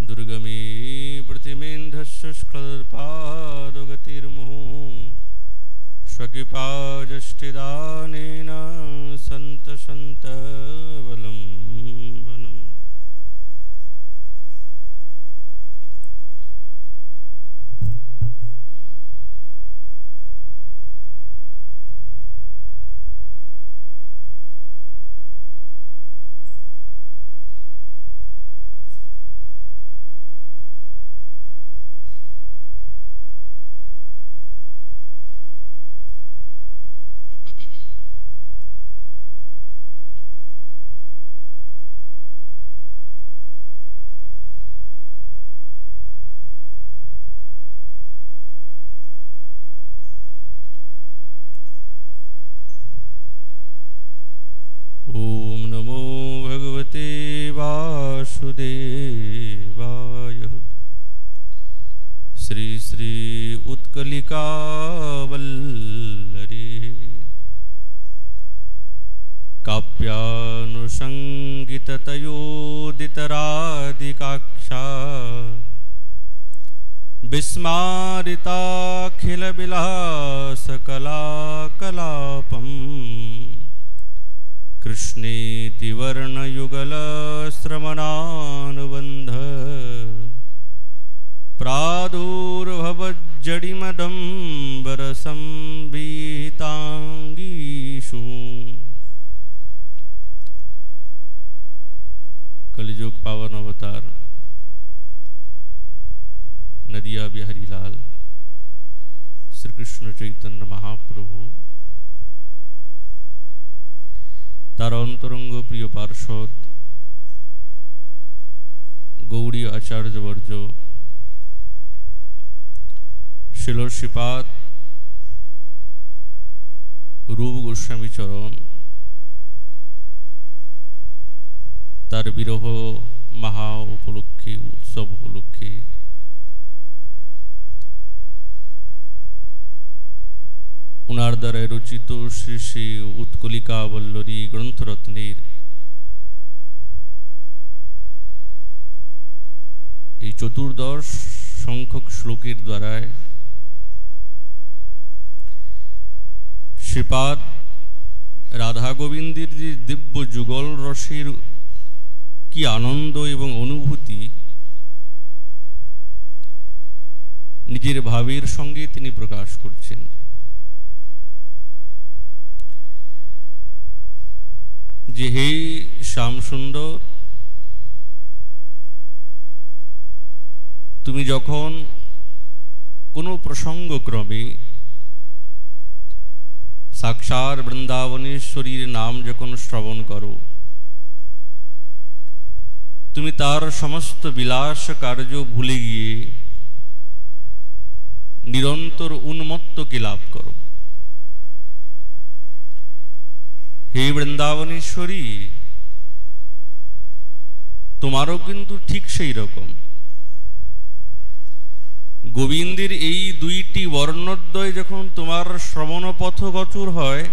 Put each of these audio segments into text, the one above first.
दुर्गमे प्रतिमेन्धस्यस्कल्पादगतिर्मुहुः स्वकृपाजष्टिदानेन सन्तसन्तवलम्बनम्। ओम नमो भगवते वासुदेवाय। श्री श्री उत्कलिकावल्लरी काव्यानुसंगिततयोदितराधिकाक्षा विस्मारिताखिलविलासकलाकलापम् कृष्णेति वर्णयुगलश्रमणानुबन्ध प्रादुर्भवज्जडिमदम्बरसंविहिताङ्गीषु। कलियुग पावन अवतार नदिया बिहारी लाल श्री कृष्ण चैतन्य महाप्रभु तार अंतरंग प्रिय पार्षद गौड़ी आचार्य वर्ज शिल श्रीपाद रूप गोस्वामी चरण तार विरह महा उपलक्षे उत्सव उपलक्षे उनार द्वारा रचित श्री श्री उत्कलिकावल्लरी ग्रंथरत्नेर चतुर्दश संख्यक श्लोकेर द्वारा श्रीपाद राधा गोविंदेर दिव्य जुगल रसेर की आनंद एवं अनुभूति निजेर भावेर संगे तिनि प्रकाश करछेन। जे हे श्याम सुंदर तुमी जखन कोनो प्रसंगक्रमे साक्षात वृंदावनेश्वरीर नाम जखन श्रवण करो तुमी तार समस्त विलास कार्य भूले गिये निरंतर उन्मत्त के लाभ करो। हे वृंदावनेश्वरी तुम्हारो किन्तु ठीक सेई रकम गोविंदेर এই দুইটি বর্ণদ্বয় যখন তোমার শ্রবণ পথগোচর হয়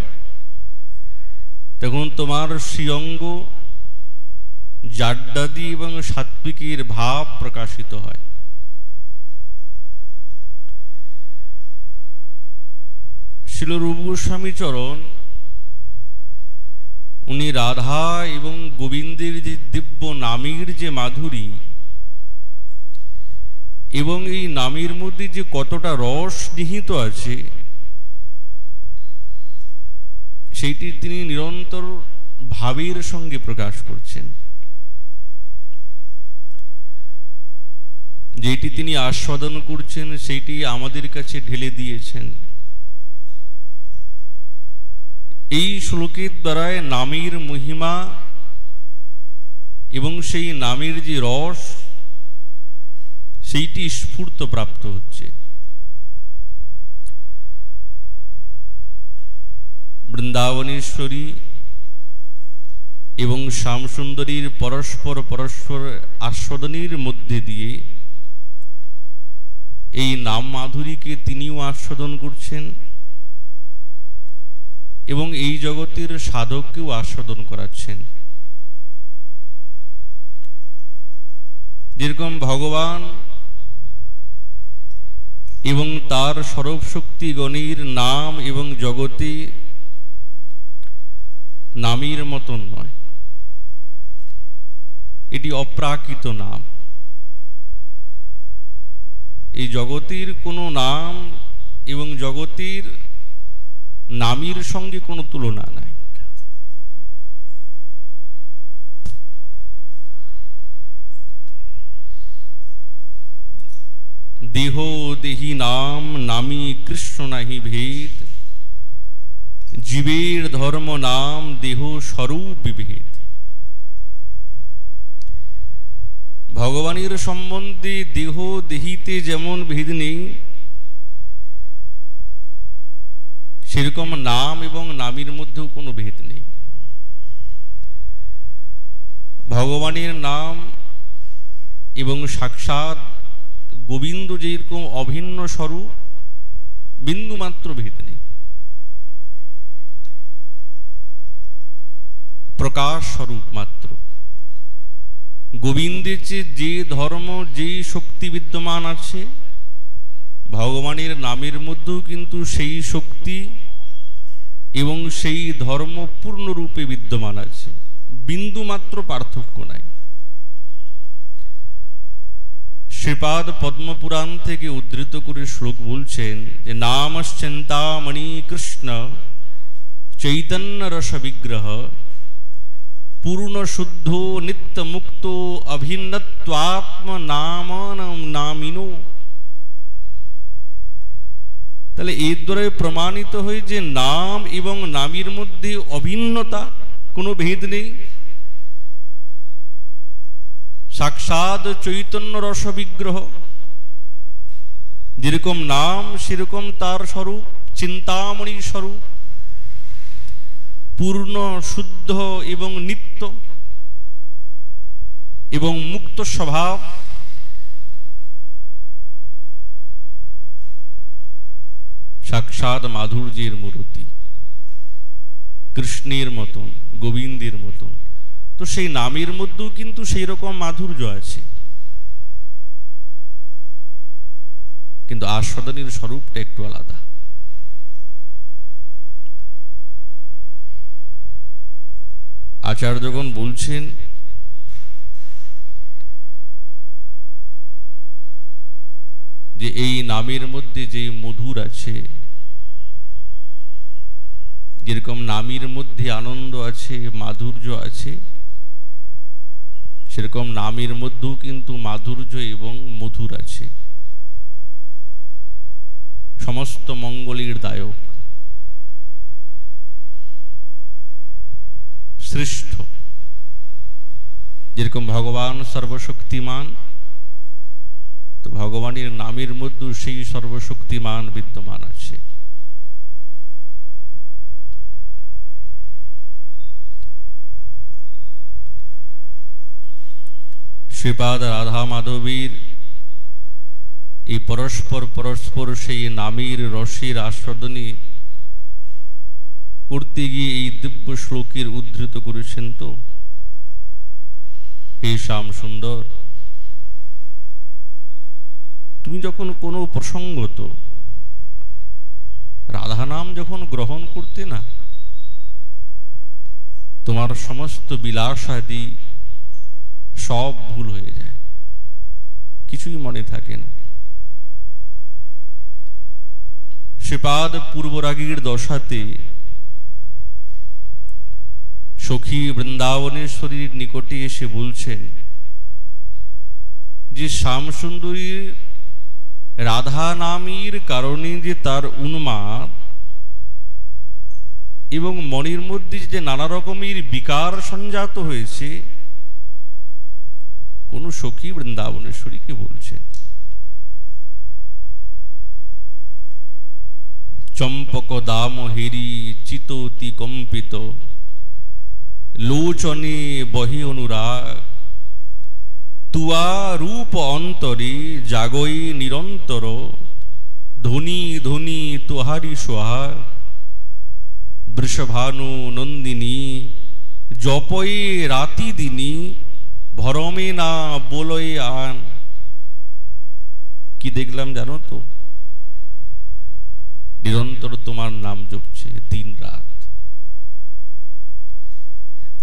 তখন তোমার শ্রীঅঙ্গ জাড্ডাদি এবং সাত্বিকের ভাব প্রকাশিত হয়। শিল রূপ গোস্বামী চরণ उनी राधा एवं गोविंदेर जे दिव्य नामेर जे माधुरी एवं এই নামের মধ্যে যে কতটা রস নিহিত আছে সেইটি তিনি নিরন্তর ভাবের সঙ্গে প্রকাশ করছেন। যেটি তিনি আস্বাদন করছেন সেইটি আমাদের কাছে ঢেলে দিয়েছেন। এই শ্লোকের দ্বারা নামের মহিমা এবং সেই নামের যে রস সেইটি স্ফূর্ত প্রাপ্ত হচ্ছে। বৃন্দাবনেশ্বরী এবং শ্যামসুন্দরীর পরস্পর পরস্পর আস্বাদনের মধ্যে দিয়ে এই নাম মাধুরীকে তিনিও আস্বাদন করছেন এবং এই জগতের সাধককেও আস্বাদন করাচ্ছেন। যেরকম ভগবান এবং তার সর্বশক্তি গণের নাম এবং জগতে নামের মতন নয়, এটি অপ্রাকৃত নাম। এই জগতের কোনো নাম এবং জগতের নামের সঙ্গে কোনো তুলনা নাই। দেহ দেহি নাম নামী কৃষ্ণ নাহি ভেদ, জীবের ধর্ম নাম দেহ স্বরূপ বিভেদ। ভগবানের সম্বন্ধে দেহ দেহিতে যেমন ভেদ নেই, সেরকম নাম এবং নামের মধ্যেও কোনো ভেদ নেই। ভগবানের নাম এবং সাক্ষাৎ গোবিন্দ যেরকম অভিন্ন স্বরূপ, বিন্দু মাত্র ভেদ নেই। প্রকাশ স্বরূপ মাত্র। গোবিন্দের চেয়ে যে ধর্ম যে শক্তি বিদ্যমান আছে, ভগবানের নামের মধ্যেও কিন্তু সেই শক্তি এবং সেই ধর্ম পূর্ণরূপে বিদ্যমান আছে, বিন্দু মাত্র পার্থক্য নাই। শ্রীপাদ পদ্মপুরাণ থেকে উদ্ধৃত করে শ্লোক বলছেন যে নামশ্চিন্তামণি কৃষ্ণ চৈতন্য রস বিগ্রহ পূর্ণ শুদ্ধ নিত্য মুক্ত অভিন্নত্বাত্ম নাম নামিনো। তাহলে এর দ্বারা প্রমাণিত হয় যে নাম এবং নামের মধ্যে অভিন্নতা, কোনো ভেদ নেই। সাক্ষাৎ চৈতন্য রস বিগ্রহ, যেরকম নাম সেরকম তার স্বরূপ, চিন্তামণি স্বরূপ, পূর্ণ শুদ্ধ এবং নিত্য এবং মুক্ত স্বভাব। সাক্ষাৎ মাধুর্যের মূর্তি, কৃষ্ণের মতন, গোবিন্দের মতন। তো সেই নামের মধ্যেও কিন্তু সেই রকম মাধুর্য আছে, কিন্তু আস্বাদনের স্বরূপটা একটু আলাদা। আচার্যগণ বলছেন যে এই নামের মধ্যে যে মধুর আছে, যেরকম নামের মধ্যে আনন্দ আছে, মাধুর্য আছে, সেরকম নামের মধ্যেও কিন্তু মাধুর্য এবং মধুর আছে। সমস্ত মঙ্গলের দায়ক, শ্রেষ্ঠ। যেরকম ভগবান সর্বশক্তিমান, তো ভগবানের নামের মধ্যে সেই সর্বশক্তিমান বিদ্যমান আছে। শ্রীপাদ রাধা মাধবীর এই পরস্পর পরস্পর সেই নামের রসের আস্বাদনে করতে গিয়ে এই দিব্য শ্লোকের উদ্ধৃত করেছেন। তো হে শ্যাম সুন্দর, তুমি যখন কোনো প্রসঙ্গত রাধা নাম যখন গ্রহণ করতে না, তোমার সমস্ত বিলাসাদি সব ভুল হয়ে যায়, কিছুই মনে থাকে না। শ্রীপাদ পূর্বরাগীর দশাতে সখী বৃন্দাবনেশ্বরীর নিকটে এসে বলছেন যে শ্যামসুন্দরীর রাধা নামের কারণে যে তার উন্মাদ এবং মনের মধ্যে যে নানা রকমের বিকার সঞ্জাত হয়েছে, কোন সখী বৃন্দাবনেশ্বরীকে বলছেন। চম্পক দাম হেরি চিততি কম্পিত লোচনে বহি অনুরাগ তুয়া রূপ অন্তরে জাগই নিরন্তর ধ্বনি ধ্বনি তোহারি সোহাগ বৃষভানু নন্দিনী জপয়ে রাতি দিনী ভরমে না বলই আন। কি দেখলাম জানো তো? নিরন্তর তোমার নাম জপছে দিন রাত,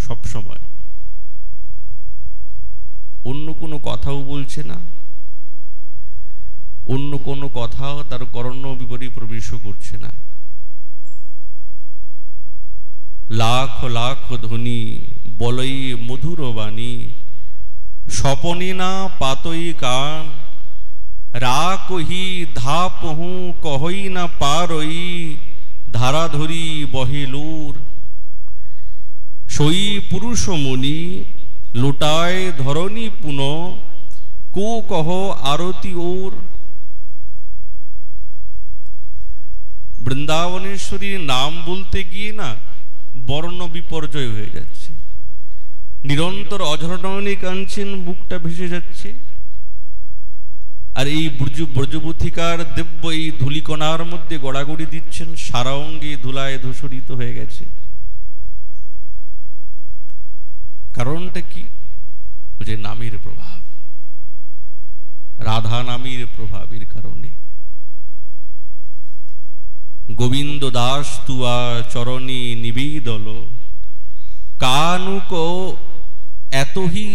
সব সময়। অন্য কোনো কথাও বলছে না, অন্য কোনো কথাও তার কর্ণ বিপরী প্রবেশ করছে না। লাখ লাখ ধ্বনি বলই মধুর বাণী, স্বপনে না পাতই কান। রা কহি ধা পহু কহই না পারই, ধারা ধরি বহেলুর। সই পুরুষ মুনি লোটায় ধরণী পুন, কো কহ আরতি ওর। বৃন্দাবনেশ্বরীর নাম বলতে গিয়ে না বর্ণ বিপর্যয় হয়ে যাচ্ছে, নিরন্তর অঝরণী কাঞ্চন, বুকটা ভেসে যাচ্ছে। আর এই ব্রজবুথিকার দিব্য এই ধূলিকণার মধ্যে গড়াগড়ি দিচ্ছেন, সারা অঙ্গে ধুলায় ধূসরিত হয়ে গেছে। কারণটা কি? যে নামের প্রভাব, রাধা নামের প্রভাবের কারণে। গোবিন্দ দাস তুয়া চরণে নিবেদল, কানুক এতহি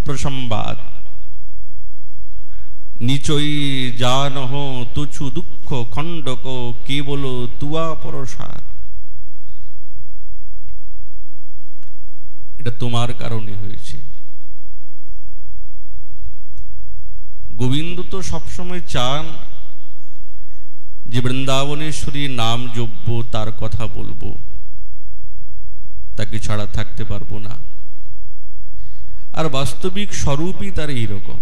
প্রসম্বাদ। নিচই জানহ তুছু দুঃখ খণ্ডক, কেবল তুয়া প্রসাদ। এটা তোমার কারণে হয়েছে। গোবিন্দ তো সবসময় চান যে বৃন্দাবনেশ্বরীর নাম জপব, তার কথা বলবো, তাকে ছাড়া থাকতে পারবো না। আর বাস্তবিক স্বরূপই তার এইরকম।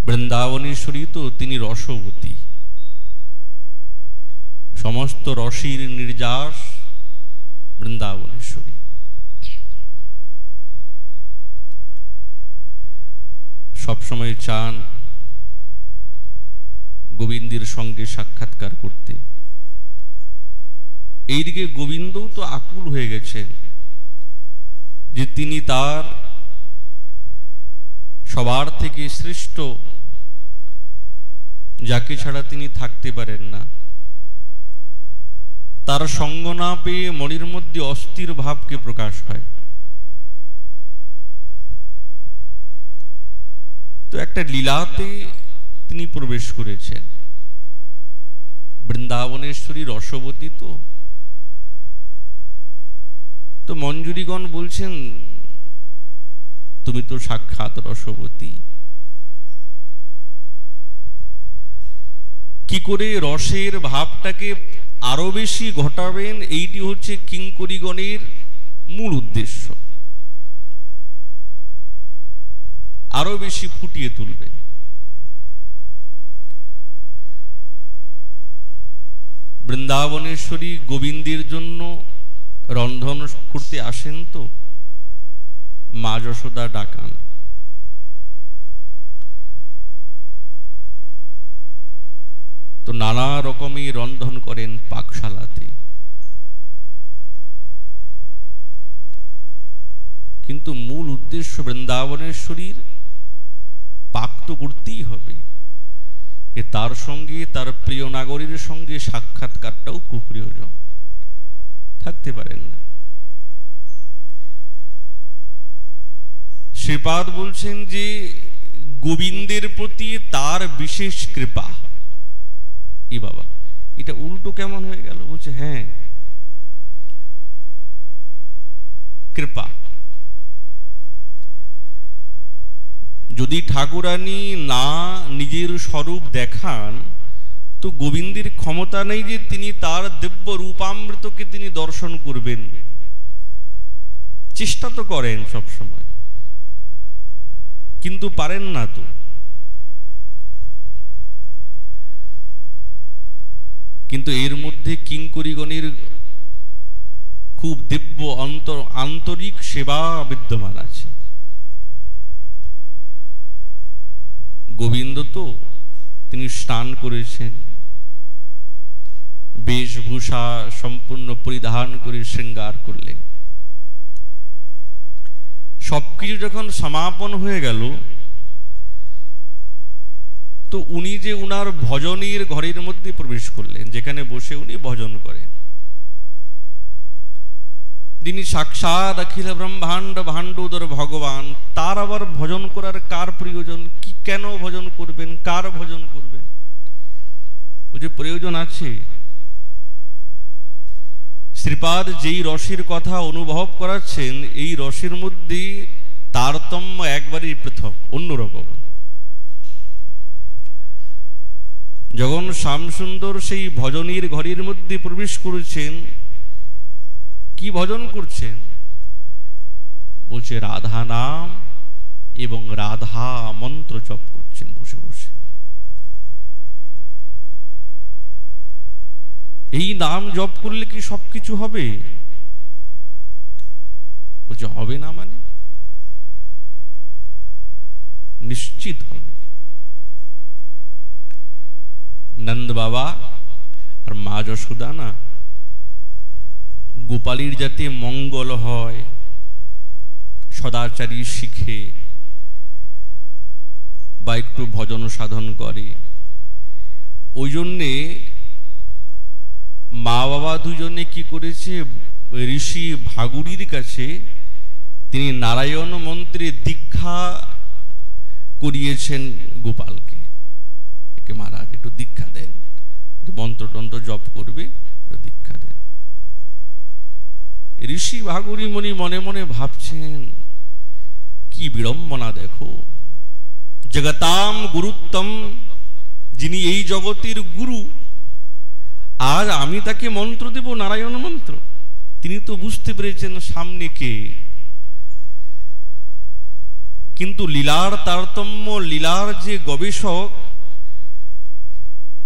বৃন্দাবনেশ্বরী তো তিনি রসবতী, সমস্ত রসির নির্যাস বৃন্দাবনেশ্বরী। সবসময় চান গোবিন্দের সঙ্গে সাক্ষাৎকার করতে। এইদিকে গোবিন্দও তো আকুল হয়ে গেছেন যে তিনি তার সবার থেকে শ্রেষ্ঠ, যাকে ছাড়া তিনি থাকতে পারেন না, তার সঙ্গ না পেয়ে মনের মধ্যে অস্থির ভাবকে প্রকাশ হয়। তো একটা লীলাতে তিনি প্রবেশ করেছেন। বৃন্দাবনেশ্বরী রসবতী তো মঞ্জুরিগণ বলছেন তুমি তো সাক্ষাৎ রসবতী। কি করে রসের ভাবটাকে আরো বেশি ঘটাবেন, এইটি হচ্ছে কিঙ্করীগণের মূল উদ্দেশ্য। আরো বেশি ফুটিয়ে তুলবে। বৃন্দাবনেশ্বরী গোবিন্দের জন্য রন্ধন করতে আসেন, তো মা যশোদা ডাকান। তো নানা রকমই রন্ধন করেন পাকশালাতে। কিন্তু মূল উদ্দেশ্য বৃন্দাবনেশ্বরীর পাক তো করতেই হবে, তার সঙ্গে তার প্রিয় নাগরীর সঙ্গে সাক্ষাৎকারটাও খুব প্রয়োজন, থাকতে পারেন না। শ্রীপাদ বলছেন যে গোবিন্দের প্রতি তার বিশেষ কৃপা। ই বাবা, এটা উল্টো কেমন হয়ে গেল? বলছে হ্যাঁ, কৃপা। যদি ঠাকুরানী না নিজের স্বরূপ দেখান, তো গোবিন্দের ক্ষমতা নেই যে তিনি তার দিব্য রূপামৃতকে তিনি দর্শন করবেন। চেষ্টা তো করেন সব সময়, কিন্তু পারেন না। তো কিন্তু এর মধ্যে কিঙ্করীগণের খুব দিব্য আন্তরিক সেবা বিদ্যমান আছে। গোবিন্দ তো তিনি স্নান করেছেন, বেশভূষা সম্পূর্ণ পরিধান করে শৃঙ্গার করলেন। সবকিছু যখন সমাপন হয়ে গেল, তো উনি যে উনার ভজনীর ঘরের মধ্যে প্রবেশ করলেন, যেখানে বসে উনি ভজন করেন। যিনি সাক্ষাৎ অখিল ব্রহ্মাণ্ড ভাণ্ডোদর ভগবান, তার আবার ভজন করার কার প্রয়োজন? কি কেন ভজন করবেন? কার ভজন করবেন? ও যে প্রয়োজন আছে। শ্রীপাদ যেই রসের কথা অনুভব করাচ্ছেন, এই রসের মধ্যে তারতম্য একবারই পৃথক, অন্যরকম। যখন শ্যামসুন্দর সেই ভজনীর ঘরের মধ্যে প্রবেশ করেছেন, কি ভজন করছেন? বলছে রাধা নাম এবং রাধা মন্ত্র জপ করছেন বসে বসে। এই নাম জপ করলে কি সবকিছু হবে? বলছে হবে না, মানে নিশ্চিত হবে। নন্দ বাবা আর মা যশোদা না, গোপালীর যাতে মঙ্গল হয়, সদাচারী শিখে বা একটু ভজন সাধন করে, ওই জন্যে মা বাবা দুজনে কি করেছে, ঋষি ভাগুরির কাছে তিনি নারায়ণ মন্ত্রে দীক্ষা করিয়েছেন গোপালকে। একে মহারাজ একটু দীক্ষা দেন, মন্ত্রতন্ত্র জপ করবে, দীক্ষা দেন। ঋষি ভাগুরি মুনি মনে মনে ভাবছেন, কি বিড়ম্বনা দেখো, জগতাম গুরুত্তম, যিনি এই জগতের গুরু, আর আমি তাকে মন্ত্র দেব, নারায়ণ মন্ত্র। তিনি তো বুঝতে পেরেছেন সামনে কে, কিন্তু লীলার তারতম্য, লীলার যে গবেষক,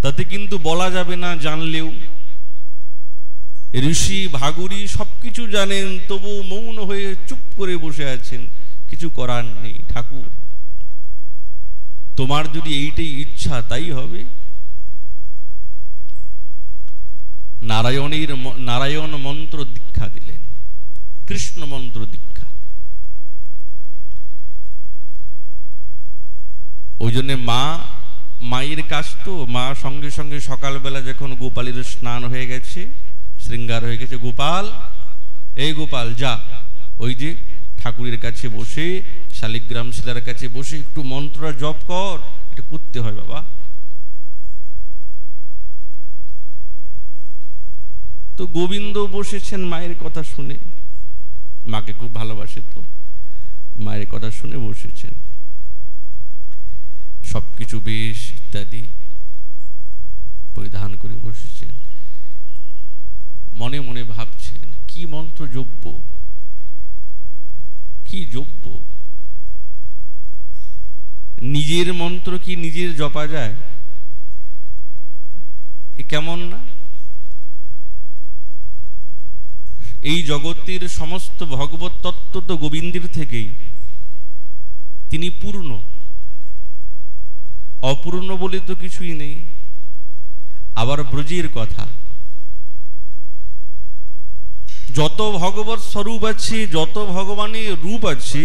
তাতে কিন্তু বলা যাবে না জানলেও। ঋষি ভাগুরি সবকিছু জানেন, তবু মৌন হয়ে চুপ করে বসে আছেন, কিছু করার নেই। ঠাকুর, তোমার যদি এইটাই ইচ্ছা তাই হবে। নারায়ণ মন্ত্র দীক্ষা দিলেন, কৃষ্ণ মন্ত্র দীক্ষা। ওই জন্য মায়ের কাজ তো, মা সঙ্গে সঙ্গে সকালবেলা যখন গোপালের স্নান হয়ে গেছে, শৃঙ্গার হয়ে গেছে, গোপাল, এই গোপাল যা, ওই যে ঠাকুরের কাছে বসে, শালিগ্রাম শিলার কাছে বসে একটু মন্ত্রটা জপ কর, এটা করতে হয় বাবা। তো গোবিন্দ বসেছেন মায়ের কথা শুনে, মাকে খুব ভালোবাসে, তো মায়ের কথা শুনে বসেছেন, সবকিছু বেশ ইত্যাদি পরিধান করে বসেছেন। মনে মনে ভাবছেন, কি মন্ত্র জপব, কি জপব? নিজের মন্ত্র কি নিজের জপা যায়? এ কেমন না? এই জগতের সমস্ত ভগবত তত্ত্ব তো গোবিন্দের থেকেই, তিনি পূর্ণ, অপূর্ণ বলে তো কিছুই নেই। আবার ব্রজের কথা, যত ভগবত স্বরূপ আছে, যত ভগবানের রূপ আছে,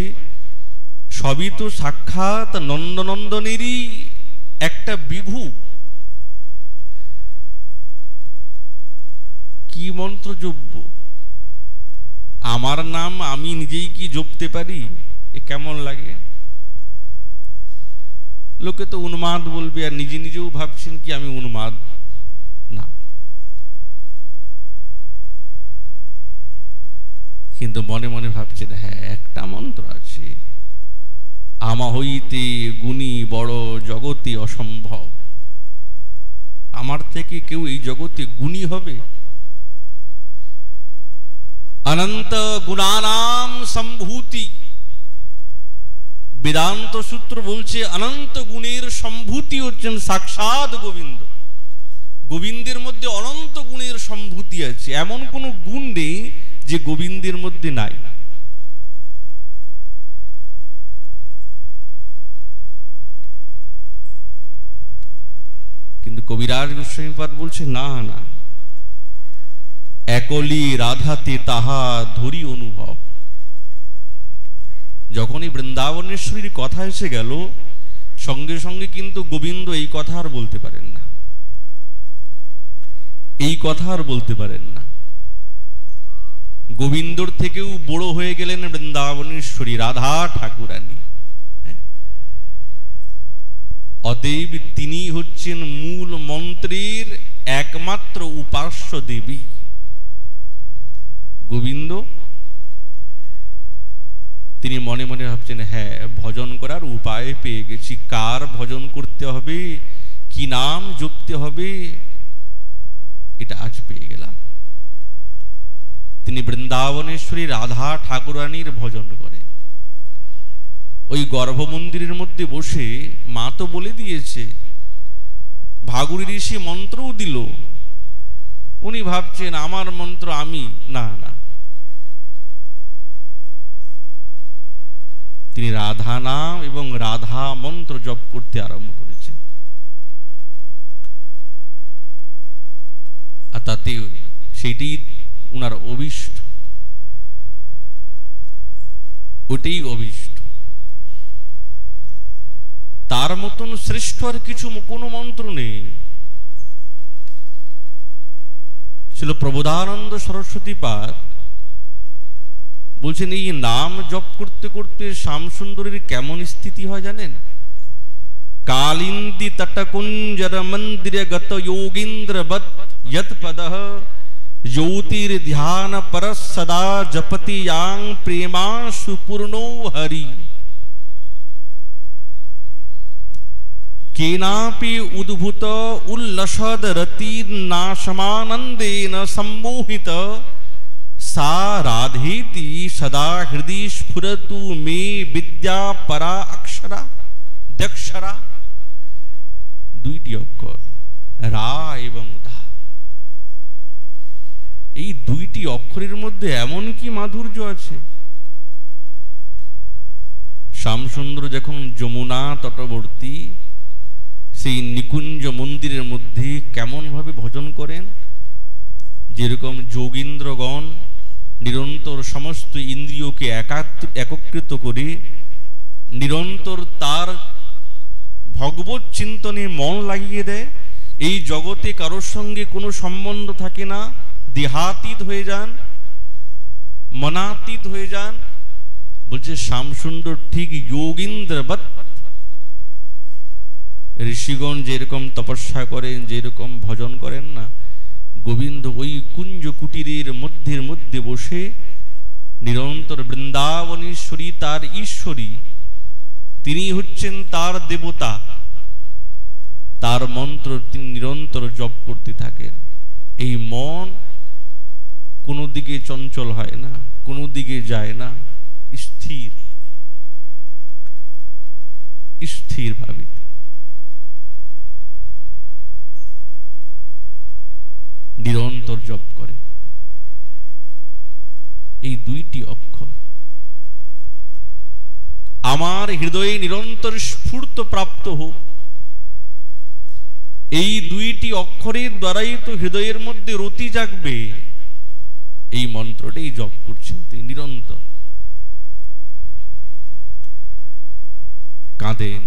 সবই তো সাক্ষাৎ নন্দনন্দনেরই একটা বিভু। কি মন্ত্র জপব? আমার নাম আমি নিজেই কি জপতে পারি? এ কেমন লাগে? লোকে তো উন্মাদ বলবে, আর নিজে নিজেও ভাবছেন কি আমি উন্মাদ না। কিন্তু মনে মনে ভাবছেন, হ্যাঁ একটা মন্ত্র আছে, আমা হইতে গুণী বড় জগতে অসম্ভব। আমার থেকে কেউ এই জগতে গুণী হবে? অনন্ত গুণানাম সম্ভূতি, বেদান্ত সূত্র বলছে অনন্ত গুণের সম্ভূতি হচ্ছেন সাক্ষাৎ গোবিন্দ। গোবিন্দের মধ্যে অনন্ত গুণের সম্ভূতি আছে, এমন কোন গুণ নেই যে গোবিন্দের মধ্যে নাই। কিন্তু কবিরাজ গোস্বামীপাদ বলছে না না, একলি রাধাতে তাহা ধরি অনুভব। যখনই বৃন্দাবনেশ্বরীর কথা এসে গেল, সঙ্গে সঙ্গে কিন্তু গোবিন্দ এই কথা আর বলতে পারেন না, এই কথা আর বলতে পারেন না। গোবিন্দর থেকেও বড় হয়ে গেলেন বৃন্দাবনেশ্বরী রাধা ঠাকুরানী। অতএব তিনি হচ্ছেন মূল মন্ত্রের একমাত্র উপাস্য দেবী। গোবিন্দ তিনি মনে মনে ভাবছেন, হ্যাঁ, ভজন করার উপায় পেয়ে গেছি। কার ভজন করতে হবে, কি নাম জপতে হবে, এটা আজ পেয়ে গেলাম। তিনি বৃন্দাবনেশ্বরী রাধা ঠাকুরানীর ভজন করেন। ওই গর্ভ মন্দিরের মধ্যে বসে মা তো বলে দিয়েছে, ভাগুড়ি ঋষি মন্ত্রও দিল। উনি ভাবছেন আমার মন্ত্র আমি, না না, তিনি রাধা নাম এবং রাধা মন্ত্র জপ করতে আরম্ভ করেছেন। আর তাতে সেটি উনার অভীষ্ট, ওটাই অভীষ্ট। তার মতন শ্রেষ্ঠ আর কিছু কোনো মন্ত্র নেই। ছিল প্রবোধানন্দ সরস্বতী পাদ বলছেন, এই নাম জপ করতে করতে শ্যামসুন্দরীর কেমন স্থিতি হয় জানেন? কালিন্দি তটকুঞ্জর মন্দিরে গত যোগীন্দ্রবৎ যৎ পদঃ জ্যোতির ধ্যান পর সদা জপতি ইয়াং প্রেমাশু পূর্ণো হরি। केनापि उद्भूत उल्लसद रति नाशमानंदेन सम्मोहित सा राधेति सदा हृदय स्फुरतु मे विद्या परा अक्षरा दक्षरा। দুইটি অক্ষর রা এবং দা, এই দুইটি অক্ষরের মধ্যে এমন কি মাধুর্য আছে। শ্যামসুন্দর যখন যমুনা তটবর্তী সেই নিকুঞ্জ মন্দিরের মধ্যে কেমন ভাবে ভজন করেন, যেরকম যোগীন্দ্রগণ নিরন্তর সমস্ত ইন্দ্রিয়কে একত্রিত করে নিরন্তর তার ভগবত চিন্তনে মন লাগিয়ে দেয়। এই জগতে কারোর সঙ্গে কোনো সম্বন্ধ থাকে না, দেহাতীত হয়ে যান, মনাতীত হয়ে যান। বলছে শ্যামসুন্দর ঠিক যোগীন্দ্রবৎ। ঋষিগণ যেরকম তপস্যা করেন, যেরকম ভজন করেন না, গোবিন্দ ওই কুঞ্জ কুটিরের মধ্যে বসে নিরন্তর বৃন্দাবনেশ্বরী তার ঈশ্বরী, তিনি হচ্ছেন তার দেবতা, তার মন্ত্র তিনি নিরন্তর জপ করতে থাকেন। এই মন কোনো দিকে চঞ্চল হয় না, কোনো দিকে যায় না, স্থির স্থির ভাবে নিরন্তর জপ করে। এই দুইটি অক্ষর আমার হৃদয়ে নিরন্তর স্ফূর্ত প্রাপ্ত হোক, এই দুইটি অক্ষরের দ্বারাই তো হৃদয়ের মধ্যে রতি জাগবে। এই মন্ত্রটাই জপ করছেন তিনি নিরন্তর। কাঁদেন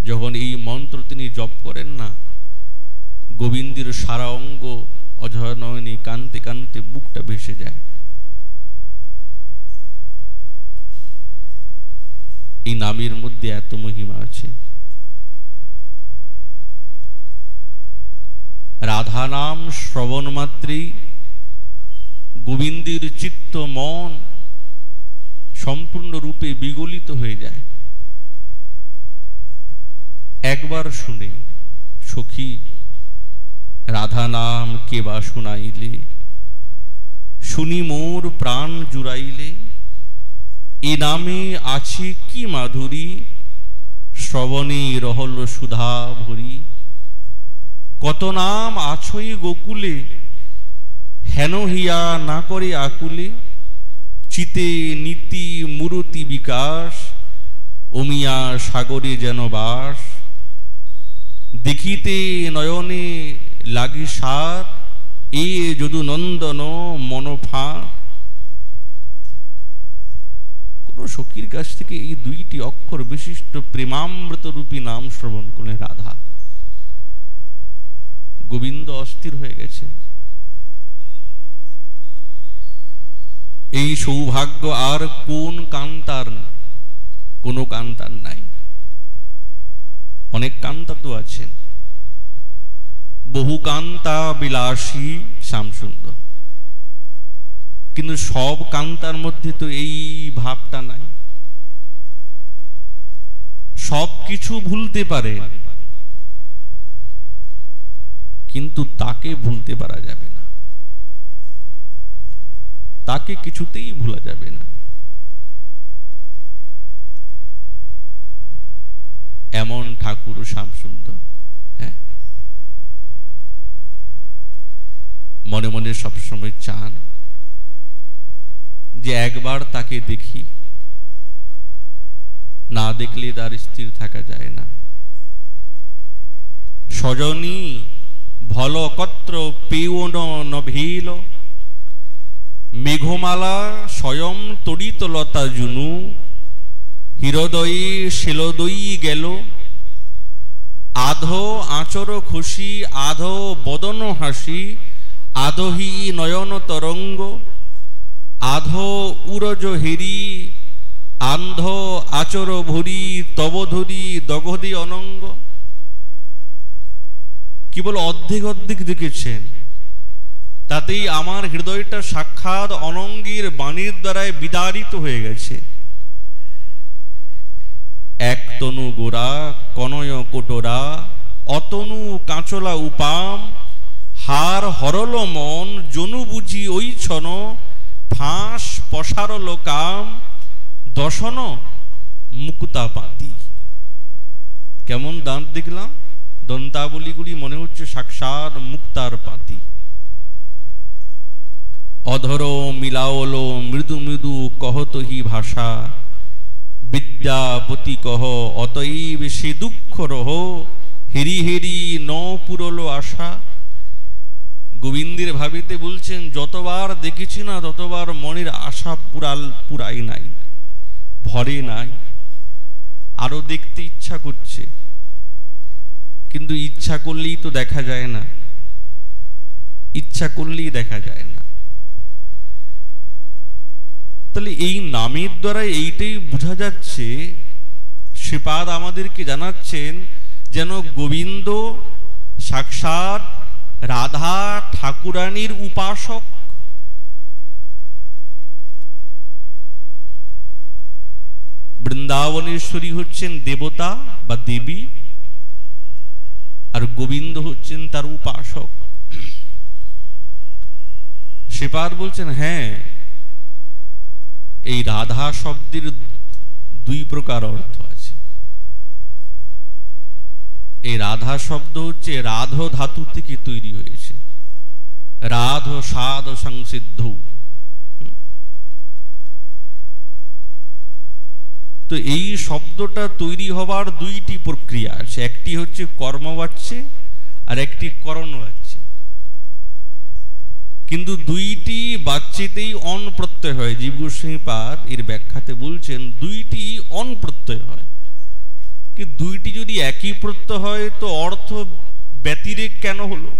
যখন এই মন্ত্র তিনি জপ করেন না, গোবিন্দের সারা অঙ্গ অঝয় নয়নে কানতে কানতে বুকটা ভেসে যায়। এই নামের মধ্যে এত মহিমা আছে। রাধা নাম শ্রবণ মাত্রেই গোবিন্দের চিত্ত মন সম্পূর্ণরূপে বিগলিত হয়ে যায়। একবার শুনে, সখী রাধা নাম কে বা শুনাইলে, শুনি মোর প্রাণ জুড়াইলে, এ নামে আছে কি মাধুরী, শ্রবণে রহল সুধা ভরি। কত নাম আছই গোকুলে, হেন হিয়া না করে আকুলে, চিতে নীতি মূরতি বিকাশ, অমিয়া সাগরে যেন বাস। দেখিতে নয়নে লাগি সাত, এ যদু নন্দন মনফা। কোন সখীর কাছ থেকে এই দুইটি অক্ষর বিশিষ্ট প্রেমামৃত রূপী নাম শ্রবণ করলেন রাধা। গোবিন্দ অস্থির হয়ে গেছেন। এই সৌভাগ্য আর কোন কান্তার? কোন কান্তার নাই। অনেক কান্তা তো আছেন, বহু কান্তা বিলাসী শ্যামসুন্দর, কিন্তু সব কান্তার মধ্যে তো এই ভাবটা নাই। সব কিছু ভুলতে পারে, কিন্তু তাকে ভুলতে পারা যাবে না, তাকে কিছুতেই ভোলা যাবে না। এমন ঠাকুর শ্যামসুন্দর। হ্যাঁ, মনে মনে সবসময় চান যে একবার তাকে দেখি, না দেখলে তার স্থির থাকা যায় না। সজনী ভলকত্র পেয়ন নভীল, মেঘমালা স্বয়ং তড়িত লতা জুনু, হৃদয়ে শিলদয়ী গেল, আধো আচর খুশি আধো বদন হাসি, আধহি নয়ন তরঙ্গ, আধো উরজ হেরি, আন্ধ আচর ভরি, তবধরি দগধি অনঙ্গ। কেবল অর্ধেক অর্ধেক দেখেছেন, তাতেই আমার হৃদয়টা সাক্ষাৎ অনঙ্গীর বাণীর দ্বারায় বিদারিত হয়ে গেছে। এক তনু গোরা কনয় কোটরা, অতনু কাঁচলা উপাম, হার হরল মন জনু বুঝি ওই ছন, ফাঁস পসারল কাম, দশন মুক্তা পাতি। কেমন দাঁত দেখলাম, দন্তাবলীগুলি মনে হচ্ছে সাক্ষাৎ মুক্তার পাতি। অধর মিলাওল মৃদু মৃদু কহতহি ভাষা, বিদ্যাপতি কহ অতএব সে দুঃখ রহ, হেরি হেরি ন পুরল আশা। গোবিন্দের ভাবিতে বলছেন, যতবার দেখেছি না ততবার মনের আশা পুরাই নাই, ভরে নাই, আরো দেখতে ইচ্ছা করছে, কিন্তু ইচ্ছা করলেই তো দেখা যায় না, ইচ্ছা করলেই দেখা যায় না। তাহলে এই নামের দ্বারা এইটাই বোঝা যাচ্ছে, শ্রীপাদ আমাদেরকে জানাচ্ছেন যেন গোবিন্দ সাক্ষাৎ রাধা ঠাকুরানীর উপাসক। বৃন্দাবনেশ্বরী হচ্ছেন দেবতা বা দেবী, আর গোবিন্দ হচ্ছেন তার উপাসক। শ্রীপাদ বলছেন, হ্যাঁ, এই রাধা শব্দের দুই প্রকার অর্থ আছে। এই রাধা শব্দ হচ্ছে রাধ ধাতু থেকে তৈরি হয়েছে, রাধ সাধ সংসিদ্ধ। তো এই শব্দটা তৈরি হবার দুইটি প্রক্রিয়া আছে, একটি হচ্ছে কর্মবাচ্যে আর একটি করণবাচ্যে। কিন্তু দুইটি বাচ্যেতেই অন প্রত্যয় হয়। জীব গোস্বামী পাদ এর ব্যাখ্যাতে বলছেন দুইটি অন প্রত্যয় হয়, কিন্তু দুইটি যদি একই প্রত্যয় হয় তো অর্থ ব্যতিরেক কেন হলো?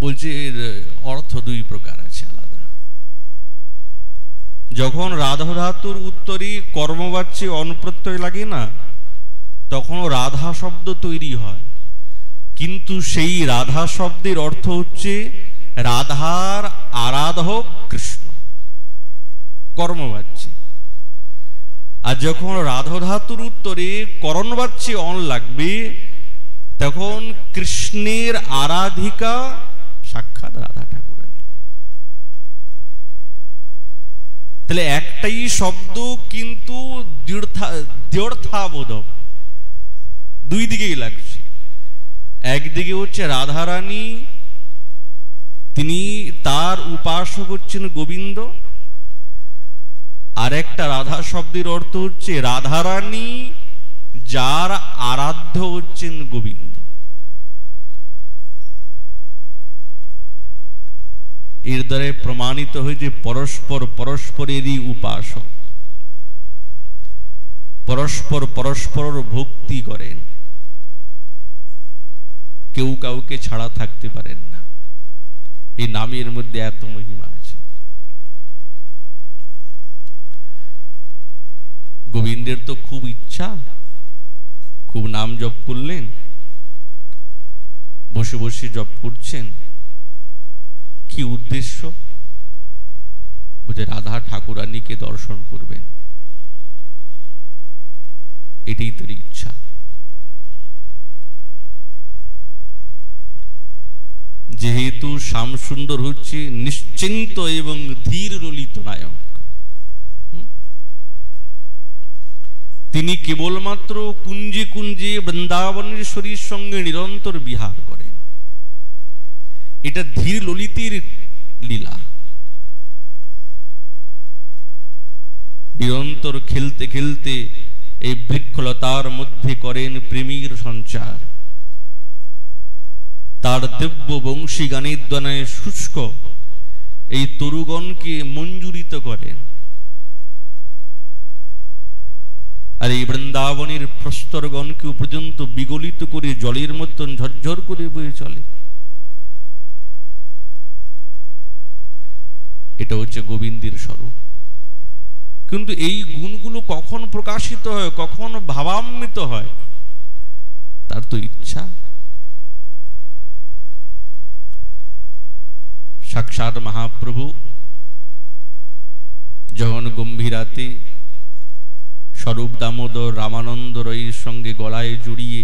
বলছে অর্থ দুই প্রকার আছে আলাদা। যখন রাধা ধাতুর উত্তরে কর্মবাচ্যে অনপ্রত্যয় লাগে না, তখন রাধা শব্দ তৈরি হয়, কিন্তু সেই রাধা শব্দের অর্থ হচ্ছে রাধার আরাধক কৃষ্ণ, কর্মবাচ্যে। আর যখন রাধা ধাতুর উত্তরে করণবাচ্যে অন লাগবে, তখন কৃষ্ণের আরাধিকা সাক্ষাৎ রাধা ঠাকুরানী। তাহলে একটাই শব্দ, কিন্তু দ্ব্যর্থাবোধক, দুই দিকেই লাগছে। একদিকে হচ্ছে রাধারানী, তিনি তার উপাসক হচ্ছেন গোবিন্দ, আর একটা রাধা শব্দের অর্থ হচ্ছে রাধারানী যার আরাধ্য হচ্ছেন গোবিন্দ। এর দ্বারা প্রমাণিত হয় যে পরস্পর পরস্পরেরই উপাসক, পরস্পর পরস্পর ভক্তি করেন, কেউ কাউকে ছাড়া থাকতে পারেন না। এই নামের মধ্যে এত মহিমা আছে। গোবিন্দের তো খুব ইচ্ছা, খুব নাম জপ করলেন, বসে বসে জপ করছেন। কি উদ্দেশ্য? বুঝে রাধা ঠাকুরানীকে দর্শন করবেন, এটাই তোর ইচ্ছা। যেহেতু শ্যামসুন্দর হচ্ছে নিশ্চিন্ত এবং ধীর ললিত নায়ক, তিনি কেবলমাত্র কুঞ্জে কুঞ্জে বৃন্দাবনেশ্বরীর সঙ্গে নিরন্তর বিহার করেন। এটা ধীর ললিতের লীলা। নিরন্তর খেলতে খেলতে এই বৃক্ষলতার মধ্যে করেন প্রেমীর সঞ্চার। তার দিব্য বংশী গানের দ্বারায় শুষ্ক এই তরুগণকে মঞ্জুরিত করেন। আর এই বৃন্দাবনের প্রস্তরগণকে পর্যন্ত বিগলিত করে জলের মতন ঝরঝর করে বয়ে চলে। এটা হচ্ছে গোবিন্দের স্বরূপ। কিন্তু এই গুণগুলো কখন প্রকাশিত হয়, কখন ভাবান্বিত হয়, তার তো ইচ্ছা। সাক্ষাৎ মহাপ্রভু যখন গম্ভীরাতে স্বরূপ দামোদর রামানন্দ রয়ের সঙ্গে গলায় জড়িয়ে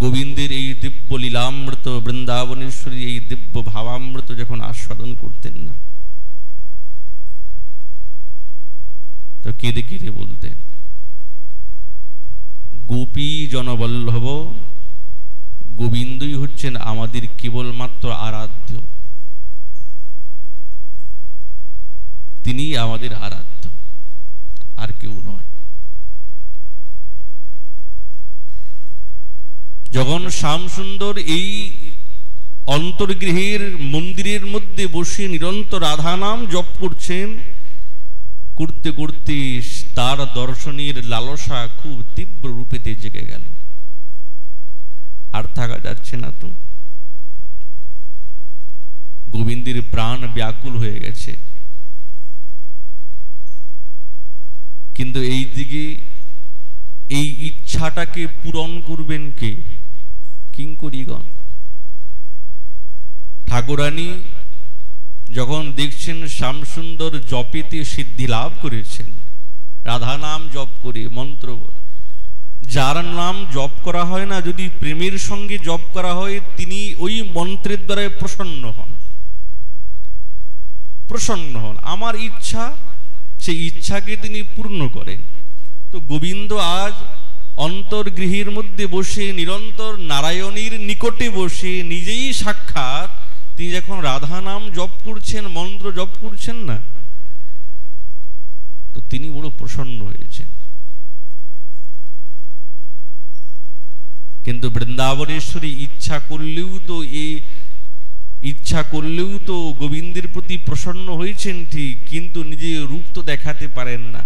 গোবিন্দের এই দিব্য লীলামৃত, বৃন্দাবনেশ্বরী এই দিব্য ভাবামৃত যখন আস্বাদন করতেন না, তো কেঁদে কেঁদে বলতেন, গোপী জনবল্লভ, গোবিন্দই হচ্ছেন আমাদের কেবলমাত্র আরাধ্য, তিনি আমাদের আরাধ্য, আর কেউ নয়। যখন শ্যামসুন্দর এই অন্তর্গৃহের মন্দিরের মধ্যে বসে নিরন্তর রাধা নাম জপ করছেন, করতে করতে তার দর্শনের লালসা খুব তীব্র রূপেতে জেগে গেল। আর থাকা যাচ্ছে না তো, গোবিন্দের প্রাণ ব্যাকুল হয়ে গেছে। কিন্তু এই দিকে এই ইচ্ছাটাকে পূরণ করবেন কে? কিঙ্করীগণ। ঠাকুরানী যখন দেখছেন শ্যামসুন্দর জপেতে সিদ্ধি লাভ করেছেন, রাধা নাম জপ করে মন্ত্র, যার নাম জপ করা হয় না, যদি প্রেমের সঙ্গে জপ করা হয়, তিনি ওই মন্ত্রের দ্বারা প্রসন্ন হন, প্রসন্ন হন। আমার ইচ্ছা, সেই ইচ্ছাকে তিনি পূর্ণ করেন। তো গোবিন্দ আজ অন্তর্গৃহের মধ্যে বসে নিরন্তর নারায়ণীর নিকটে বসে নিজেই সাক্ষাৎ তিনি যখন রাধা নাম জপ করছেন, মন্ত্র জপ করছেন না, তো তিনি বড় প্রসন্ন হয়েছেন। কিন্তু বৃন্দাবনেশ্বরী ইচ্ছা করলেও তো গোবিন্দের প্রতি প্রসন্ন হয়েছেন ঠিক, কিন্তু নিজের রূপ তো দেখাতে পারেন না।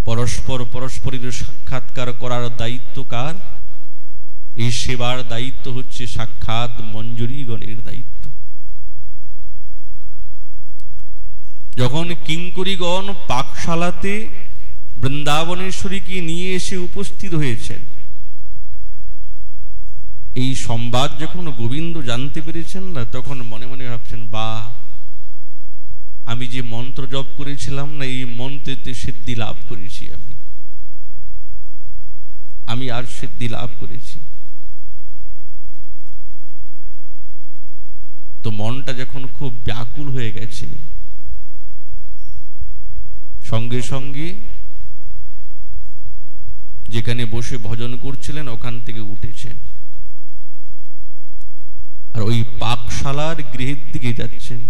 পরস্পর পরস্পরের সাক্ষাৎকার করার দায়িত্ব কার? এই সেবার দায়িত্ব হচ্ছে সাক্ষাৎ মঞ্জুরীগণের দায়িত্ব। যখন কিঙ্করীগণ পাকশালাতে বৃন্দাবনেশ্বরীকে নিয়ে এসে উপস্থিত হয়েছেন, এই সংবাদ যখন গোবিন্দ জানতে পেরেছেন না, তখন মনে মনে ভাবছেন, বাহ, আমি যে মন্ত্র জপ করেছিলাম না, এই মন্ত্রেতে সিদ্ধি লাভ করেছি, আমি আর সিদ্ধি লাভ করেছি। তো মনটা যখন খুব ব্যাকুল হয়ে গেছে, সঙ্গে সঙ্গে যেখানে বসে ভজন করছিলেন ওখান থেকে উঠেছেন, আর ওই পাকশালার গৃহের দিকে যাচ্ছেন।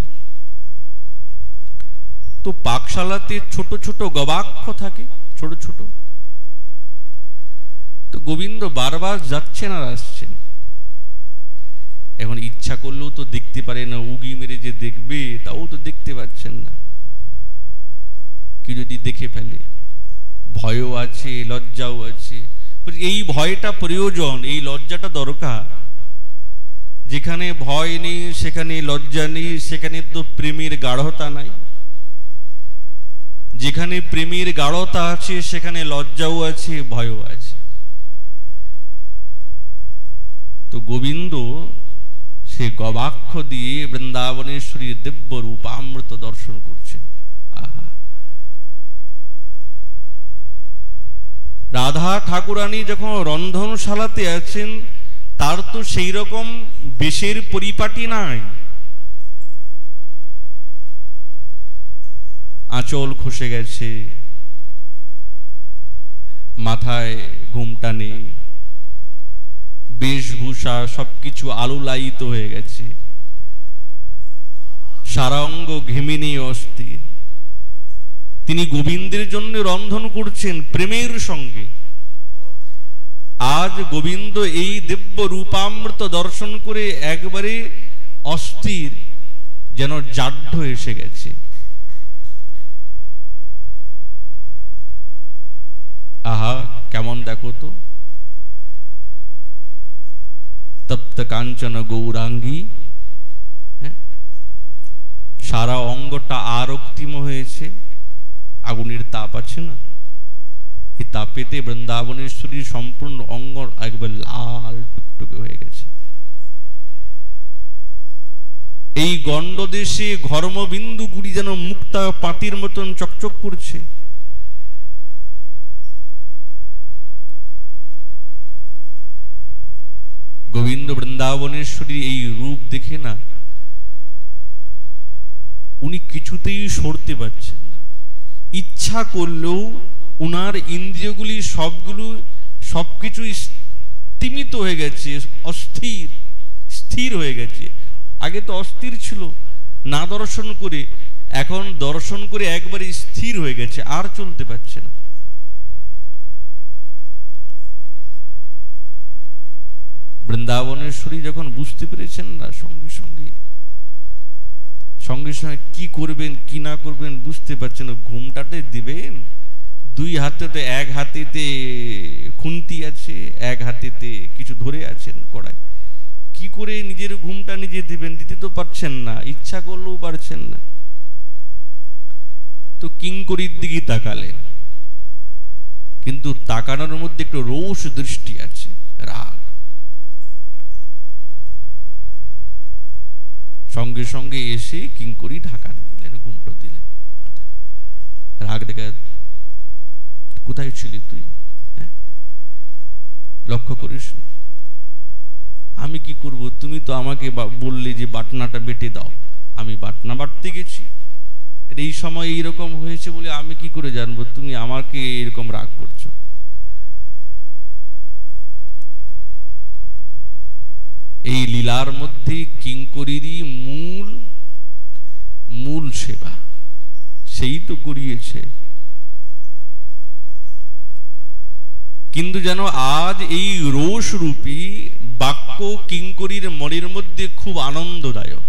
তো পাকশালাতে ছোট ছোট গবাক্ষ থাকে, ছোট ছোট। তো গোবিন্দ বারবার যাচ্ছেন আর আসছেন। এখন ইচ্ছা করলেও তো দেখতে পারে না, উগি মেরে যে দেখবে তাও তো দেখতে পাচ্ছেন না। কি যদি দেখে ফেলে, ভয়ও আছে, লজ্জাও আছে। এই ভয়টা প্রয়োজন, এই লজ্জাটা দরকার। যেখানে ভয় নেই, সেখানে লজ্জা নেই, সেখানে তো প্রেমের গাঢ়তা নাই। যেখানে প্রেমের গাঢ়তা আছে, সেখানে লজ্জাও আছে, ভয়ও আছে। তো গোবিন্দ সে গবাক্ষ দিয়ে বৃন্দাবনেশ্বরীর দিব্য রূপামৃত দর্শন করছেন। আহা, রাধা ঠাকুরানী যখন রন্ধনশালাতে আছেন, তার তো সেই রকম বেশের পরিপাটি নাই। আঁচল খসে গেছে, মাথায় ঘুমটা নেই, বেশভূষা সবকিছু আলুলায়িত হয়ে গেছে, সারা অঙ্গ ঘেমিনি অস্থির। তিনি গোবিন্দের জন্য রন্ধন করছেন প্রেমের সঙ্গে। আজ গোবিন্দ এই দিব্য রূপামৃত দর্শন করে একবারে অস্থির, যেন জাড্য এসে গেছে। আহা, কেমন দেখো তো, তপ্ত কাঞ্চন গৌরাঙ্গী, সারা অঙ্গটা আরক্তিম হয়েছে, আগুনের তাপ আছে না, এই তাপেতে বৃন্দাবনেশ্বরীর সম্পূর্ণ অঙ্গ একবার লাল টুকটুকে হয়ে গেছে। এই গণ্ডদেশে ঘর্মবিন্দুগুলি যেন মুক্তা পাতির মতন চকচক করছে। গোবিন্দ বৃন্দাবনেশ্বরী এই রূপ দেখে না উনি কিছুতেই সরতে পারছেন না। ইচ্ছা করলেও উনার ইন্দ্রিয়গুলি সবকিছু স্তিমিত হয়ে গেছে, অস্থির, স্থির হয়ে গেছে। আগে তো অস্থির ছিল না দর্শন করে, এখন দর্শন করে একবারে স্থির হয়ে গেছে, আর চলতে পারছে না। বৃন্দাবনেশ্বরী যখন বুঝতে পেরেছেন না, সঙ্গে সঙ্গে কি করবেন কি না করবেন বুঝতে পারছেন। ঘুমটাতে দিবেন, দুই হাতেতে, এক হাতেতে খুন্তি আছে, এক হাতেতে কিছু ধরে আছেন কড়াই। কি করে নিজের ঘুমটা নিজে দিবেন? দিতে তো পারছেন না, ইচ্ছা করলেও পারছেন না। তো কিঙ্করীর দিকে তাকালেন, কিন্তু তাকানোর মধ্যে একটু রোষ দৃষ্টি আছে, রাগ। সঙ্গে সঙ্গে এসে কিঙ্করী ঢাকা দিলেন, ঘুমটো দিলেন। রাগ দেখে, কোথায় ছিলি তুই? লক্ষ্য করিস? আমি কি করব? তুমি তো আমাকে বললে যে বাটনাটা বেটে দাও, আমি বাটনা বাটতে গেছি, এই সময় এইরকম হয়েছে বলে আমি কি করে জানবো তুমি আমাকে এরকম রাগ করছো? এই লীলার মধ্যে কিঙ্করীরই মূল সেবা, সেই তো করিয়েছে। কিন্তু যেন আজ এই রোষ রূপী বাক্য কিঙ্করীর মনের মধ্যে খুব আনন্দদায়ক।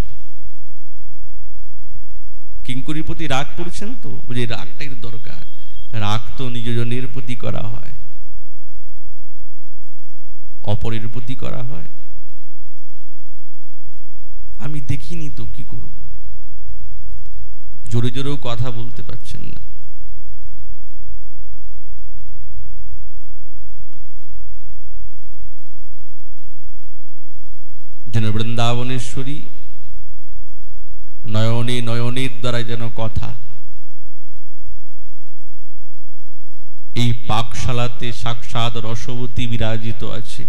কিঙ্করীর প্রতি রাগ করছেন তো, বুঝে রাগটাই দরকার। রাগ তো নিজজনের প্রতি করা হয়, অপরের প্রতি করা হয়। আমি দেখিনি তো কি করব? জোরে জোরেও কথা বলতে পারছেন না। যেন বৃন্দাবনেশ্বরী নয়নে নয়নের দ্বারা যেন কথা। এই পাকশালাতে সাক্ষাৎ রসবতী বিরাজিত আছে।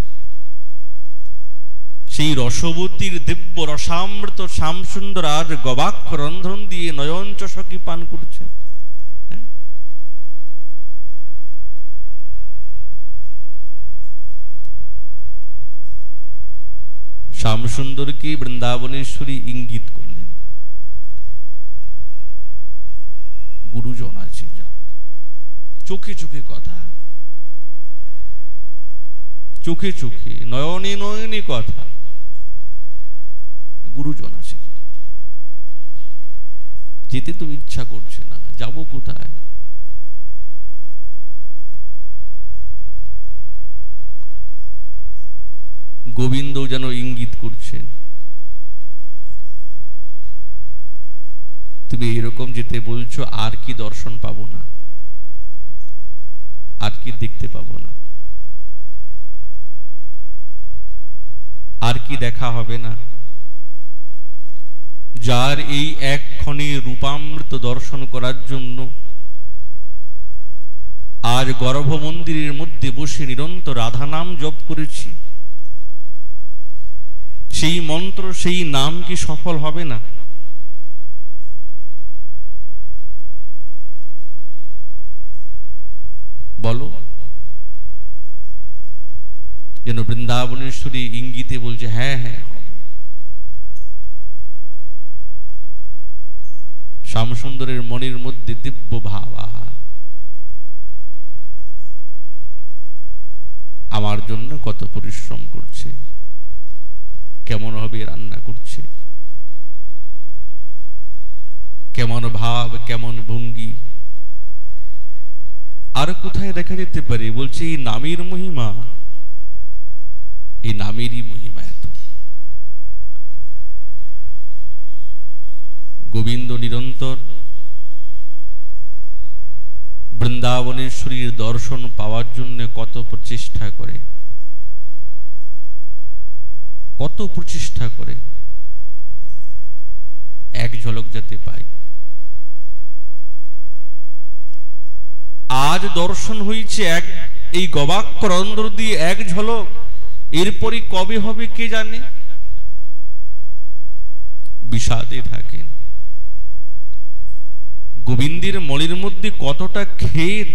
সেই রসবতীর দিব্য রসামৃত শ্যামসুন্দর আজ গবাক্ষ রন্ধন দিয়ে নয়ন চষকি পান করছেন। শ্যামসুন্দরকে বৃন্দাবনেশ্বরী ইঙ্গিত করলেন, গুরুজন আছে, যাও। চোখে চোখে কথা। চোখে চোখে, নয়নে নয়নে কথা। গুরুজন আছে, যেতে তো ইচ্ছা করছে না, যাব কোথায়? গোবিন্দ যেন ইঙ্গিত করছেন, তুমি এরকম যেতে বলছো, আর কি দর্শন পাবো না, আর কি দেখতে পাবো না, আর কি দেখা হবে না? যার এই এক ক্ষণে রূপামৃত দর্শন করার জন্য আজ গর্ভ মন্দিরের মধ্যে বসে নিরন্তর রাধা নাম জপ করেছি, সেই মন্ত্র, সেই নাম কি সফল হবে না? বলো। যেন বৃন্দাবনেশ্বরী ইঙ্গিতে বলছে, হ্যাঁ হ্যাঁ হবে। শ্যামসুন্দরের মনের মধ্যে দিব্য ভাবা, আমার জন্য কত পরিশ্রম করছে, কেমন হবে রান্না করছে, কেমন ভাব, কেমন ভঙ্গি। আর কোথায় দেখা যেতে পারে? বলছে এই নামের মহিমা, এই নামেরই মহিমা এত। গোবিন্দ নিরন্তর বৃন্দাবনেশ্বরীর দর্শন পাওয়ার জন্য কত প্রচেষ্টা করে, কত প্রচেষ্টা করে, এক ঝলক যাতে পাই। আজ দর্শন হয়েছে এক, এই গবাক্ষরন্ধ্র দিয়ে এক ঝলক, এরপরই কবে হবে কে জানে। বিষাদে থাকেন। গোবিন্দের মনের মধ্যে কতটা খেদ,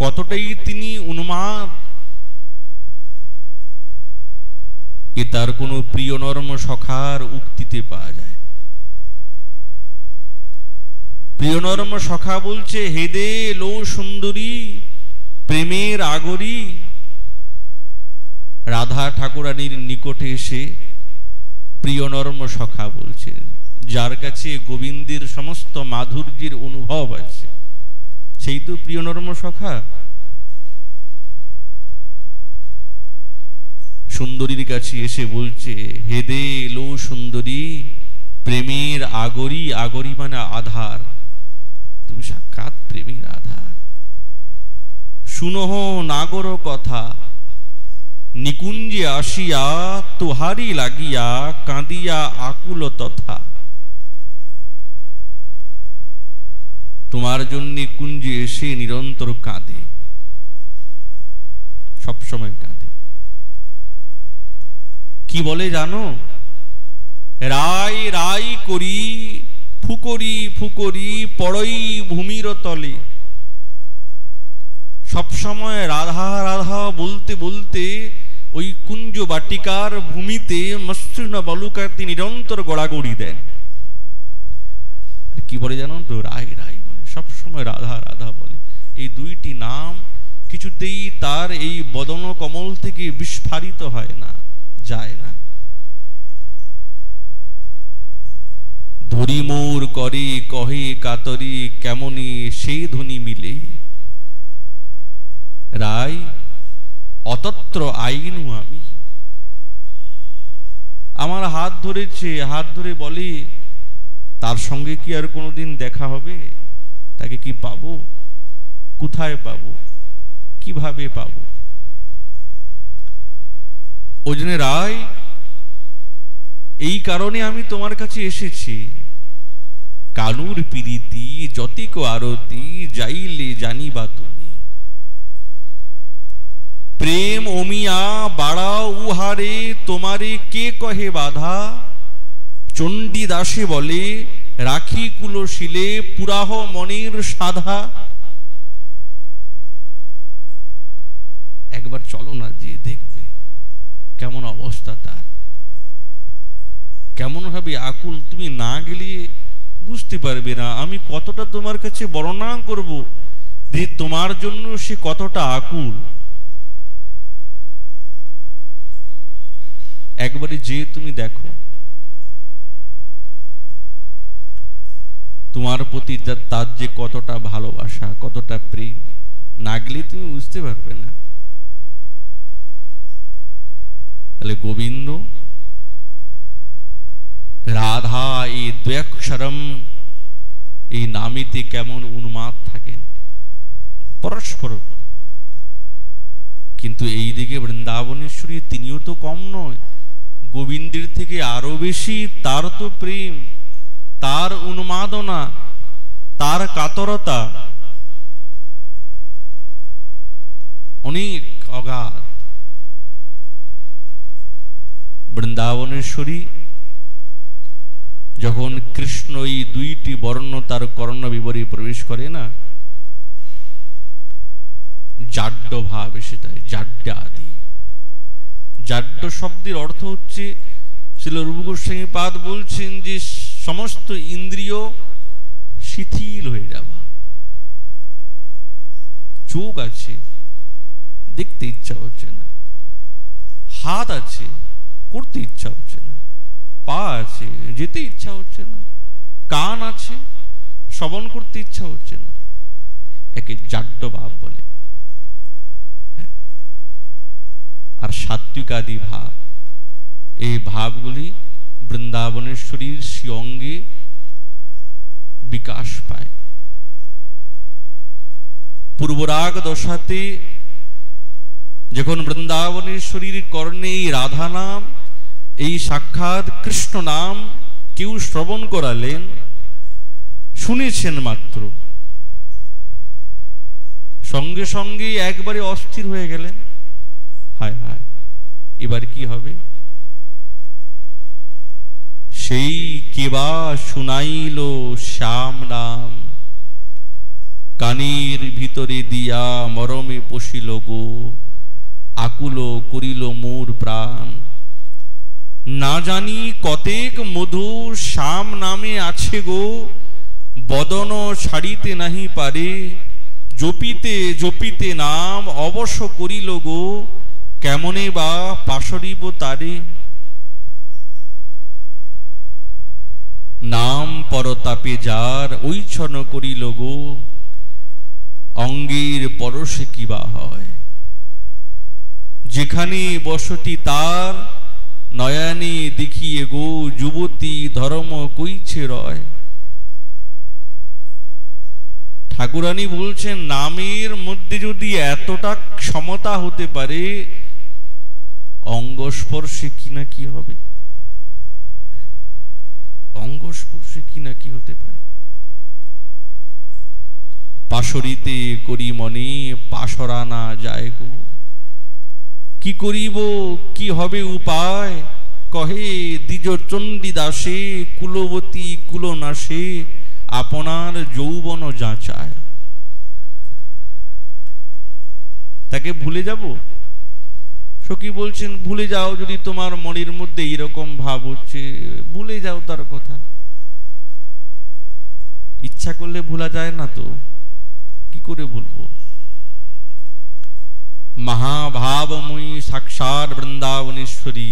কতটাই তিনি উন্মাদ, এ তার কোন প্রিয় নর্ম সখার উক্তিতে পাওয়া যায়। প্রিয় নর্ম সখা বলছে, হেদে লো সুন্দরী প্রেমের আগরী। রাধা ঠাকুরানীর নিকটে এসে প্রিয় নর্ম সখা বলছেন, যার কাছে গোবিন্দের সমস্ত মাধুর্যের অনুভব আছে, সেই তো প্রিয় নর্ম সখা। সুন্দরীর কাছে এসে বলছে, হেদে লো সুন্দরী প্রেমের আগরী। আগরী মানে আধার, তুমি সাক্ষাৎ প্রেমের আধার। শুনহ নাগর কথা, নিকুঞ্জে আসিয়া তোহারি লাগিয়া কাঁদিয়া আকুল তথা। তোমার জন্য কুঞ্জে এসে নিরন্তর কাঁদে, সবসময় কাঁদে। কি বলে জানো? রাই রাই করি ফুকরি ফুকরি পড়ই ভূমির তলে। সবসময় রাধা রাধা বলতে বলতে ওই কুঞ্জ বাটিকার ভূমিতে মসৃণ বালুকাতে নিরন্তর গড়াগড়ি দেন। কি বলে জানো তো? রাই রাই বলে, সবসময় রাধা রাধা বলে। এই দুইটি নাম কিছুতেই তার এই বদন কমল থেকে বিস্ফারিত হয় না, যায় না। ধরি মোর করে কহে কাতরি কেমনি সেই ধ্বনি মিলে। রাই অতত্র আইনু আমি। আমার হাত ধরেছে, হাত ধরে বলে, তার সঙ্গে কি আর কোনোদিন দেখা হবে? তাকে কি পাবো? কোথায় পাবো? কিভাবে পাবো? ওই জন্য রায়, এই কারণে আমি তোমার কাছে এসেছি। কানুর প্রীতি যতিক আরতি যাইলে জানিবা তুমি। প্রেম অমিয়া বাড়াও উহারে তোমারে কে কহে বাধা। চণ্ডী দাসে বলে রাখি কুলশীলে পুরাহ মনের সাধা। একবার চলো না, যে দেখবে কেমন অবস্থা তার, কেমন ভাবে আকুল। তুমি না গেলে বুঝতে পারবে না আমি কতটা তোমার কাছে বর্ণনা করব যে তোমার জন্য সে কতটা আকুল। একবারে যে তুমি দেখো তোমার প্রতি তার যে কতটা ভালোবাসা, কতটা প্রেম, না গেলে তুমি বুঝতে পারবে না। তাহলে গোবিন্দ রাধা এই দ্বয়াক্ষরম এই নামেতে কেমন উন্মাদ থাকেন পরস্পর। কিন্তু এই দিকে বৃন্দাবনেশ্বরী তিনিও তো কম নয়, গোবিন্দের থেকে আরো বেশি তার তো প্রেম, তার উন্মাদনা, তার কাতরতা অনেক অগাধ। বৃন্দাবনেশ্বরী যখন কৃষ্ণ এই দুইটি বর্ণ তার কর্ণ বিবরে প্রবেশ করে না, জাড্য ভাব এসে যায়, জাড্য আদি। জাড্য শব্দের অর্থ হচ্ছে, শ্রীল রূপ গোস্বামী পাদ বলছেন যে সমস্ত ইন্দ্রিয় শিথিল হয়ে যাওয়া। চোখ আছে, দেখতে ইচ্ছা হচ্ছে না, হাত আছে, করতে ইচ্ছা হচ্ছে না, পা আছে, যেতে ইচ্ছা হচ্ছে না, কান আছে, শ্রবণ করতে ইচ্ছা হচ্ছে না, একে জাড্য ভাব বলে। আর সাত্বিক আদি ভাব, এই ভাবগুলি বৃন্দাবনেশ্বরীর শ্রী অঙ্গে বিকাশ পায়। পূর্বরাগ দশাতে যখন বৃন্দাবনেশ্বরীর কর্ণে এই রাধা নাম, এই সাক্ষাৎ কৃষ্ণ নাম কেউ শ্রবণ করালেন, শুনেছেন মাত্র, সঙ্গে সঙ্গে একবারে অস্থির হয়ে গেলেন। হায় হায়, এবার কি হবে? সেই কেবা শুনাইল শ্যাম নাম, কানের ভিতরে দিয়া মরমে পশিল গো, আকুল করিল মোর প্রাণ। না জানি কতেক মধু শ্যাম নামে আছে গো, বদন ছাড়িতে নাহি পারে, জপিতে জপিতে নাম অবশ্য করিল গো, কেমনে বা পাশরিব তারে। নাম পরতাপে যার ঐচ্ছন করিল গো, অঙ্গের পরশে কিবা হয়। যেখানে বসতি তার নয়নে দেখিয়ে গো, যুবতী ধর্ম কইছে রয়। ঠাকুরানী বলছেন, নামের মধ্যে যদি এতটা ক্ষমতা হতে পারে, অঙ্গস্পর্শে কি না কি হবে, অঙ্গস্পর্শে কি না কি হতে পারে। পাশরিতে করি মনে পাশরানা যায় গো, কি করিব কি হবে উপায়, কহে দ্বিজ চণ্ডী দাসে, কুলবতী কুলনাশে আপনার যৌবন যাচায়। তাকে ভুলে যাব? সখী বলছেন, ভুলে যাও, যদি তোমার মনের মধ্যে এরকম ভাব হচ্ছে, ভুলে যাও তার কথা। ইচ্ছা করলে ভোলা যায় না তো, কি করে ভুলবো? মহাভাবময়ী সাক্ষাৎ বৃন্দাবনেশ্বরী,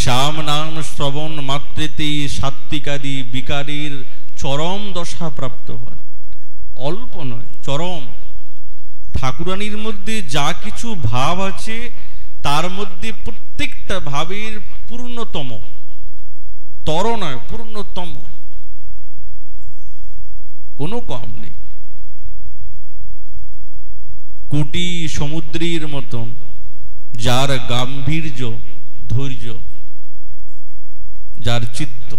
শ্যাম নাম শ্রবণ মাত্রেতেই সাত্বিকাদি বিকারীর চরম দশা প্রাপ্ত হয়। অল্প নয়, চরম। ঠাকুরানীর মধ্যে যা কিছু ভাব আছে, তার মধ্যে প্রত্যেকটা ভাবের পূর্ণতম, তর নয়, পূর্ণতম, কোনো কম নেই। কোটি সমুদ্রের মতন যার গাম্ভীর্য, ধৈর্য, যার চিত্ত,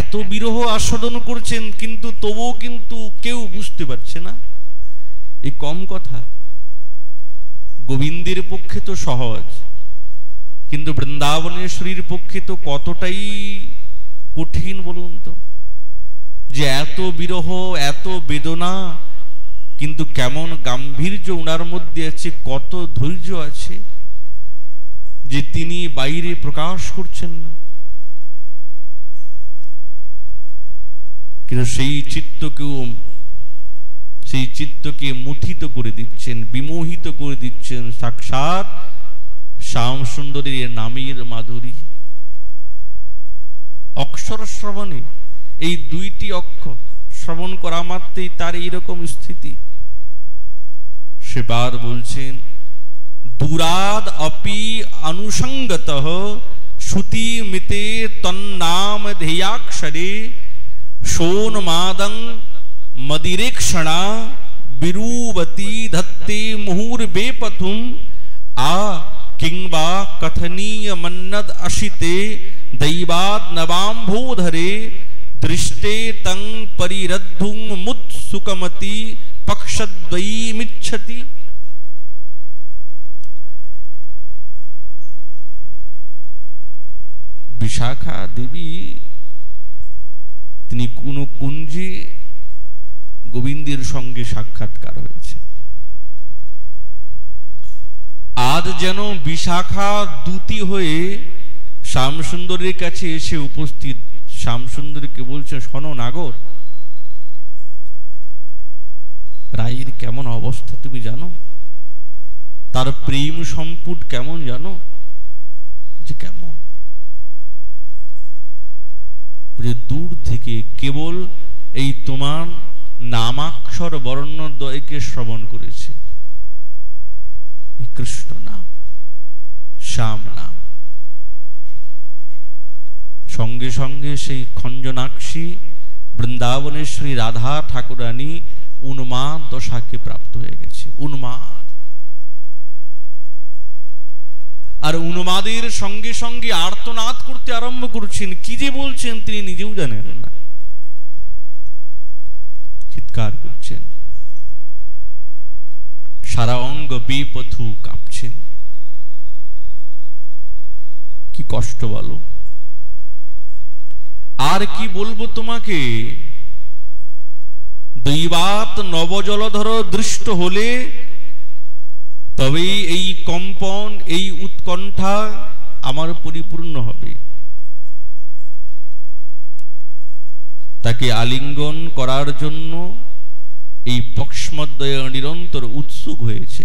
এত বিরহ আস্বাদন করছেন, কিন্তু তবুও কিন্তু কেউ বুঝতে পারছে না। এই কম কথা? গোবিন্দের পক্ষে তো সহজ, কিন্তু বৃন্দাবনেশ্বরীর পক্ষে তো কতটাই কঠিন বলুন তো, যে এত বিরহ, এত বেদনা, কিন্তু কেমন গাম্ভীর্য উনার মধ্যে আছে, কত ধৈর্য আছে, যে তিনি বাইরে প্রকাশ করছেন না। কিন্তু সেই চিত্তকেও সেই চিত্তকে মুঠিত করে দিচ্ছেন, বিমোহিত করে দিচ্ছেন সাক্ষাৎ শ্যামসুন্দরীর নামের মাধুরী। অক্ষর শ্রবণে, এই দুইটি অক্ষর শ্রবণ করা মাত্রই তার এইরকম স্থিতি। সেবার বলছেন, দূরাদ অপি অনুসঙ্গতঃ শ্রুতি মিতে তন্নাম ধ্যেয়াক্ষরে সোনমাদং মদিরেক্ষণা বিরূবতী ধত্তে মুহুর্বেপথুম আ কিংবা কথনীয় মন্নদ অশিতে दैवाद नवाम्भोधरे दृष्टे तं परिरद्धुं मुत्सुकमति पक्षद्वयीमिच्छति। বিশাখা দেবী তিনি কোন কুঞ্জে গোবিন্দের সঙ্গে সাক্ষাৎকার হয়েছে। আজ যেন বিশাখা দূতি হয়ে শ্যামসুন্দরীর কাছে এসে উপস্থিত। শ্যামসুন্দরীকে বলছে, শোনো নাগর, রায়ের কেমন অবস্থা তুমি জানো? তার প্রেম সম্পুট কেমন জানো? যে কেমন? দূর থেকে কেবল এই তোমার নামাক্ষর বর্ণদ্বয়কে শ্রবণ করেছে। কৃষ্ণ নাম, শ্যাম নাম। সঙ্গে সঙ্গে সেই খঞ্জনাক্ষী বৃন্দাবনেশ্বরী রাধা ঠাকুরানী উন্মাদ দশাকে প্রাপ্ত হয়ে গেছে। উন্মাদ, আর উন্মাদের সঙ্গে সঙ্গে আর্তনাদ করতে আরম্ভ করছেন। কি যে বলছেন তিনি নিজেও জানেন না, চিৎকার করছেন, সারা অঙ্গ বেপথু কাঁপছেন। কি কষ্ট বলো, আর কি বলবো তোমাকে? দৈবাত নবজলধর দৃষ্ট হলে তবেই এই কম্পন, এই উৎকণ্ঠা আমার পরিপূর্ণ হবে। তাকে আলিঙ্গন করার জন্য এই পক্ষ্মদ্বয় নিরন্তর উৎসুক হয়েছে।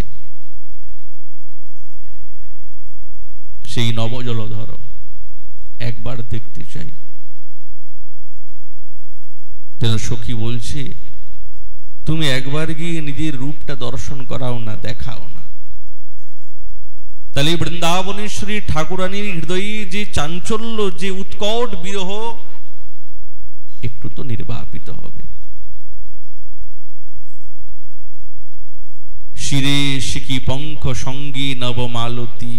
সেই নবজলধর একবার দেখতে চাই। যেন সখী বলছে, তুমি একবার গিয়ে নিজের রূপটা দর্শন করাও না, দেখাও না। তাহলে বৃন্দাবনেশ্বরী ঠাকুরানীর হৃদয়ে যে চাঞ্চল্য, যে উৎকট বিরহ একটু তো নির্বাপিত হবে। শিরে শিকি পঙ্খ সঙ্গী নবমালতী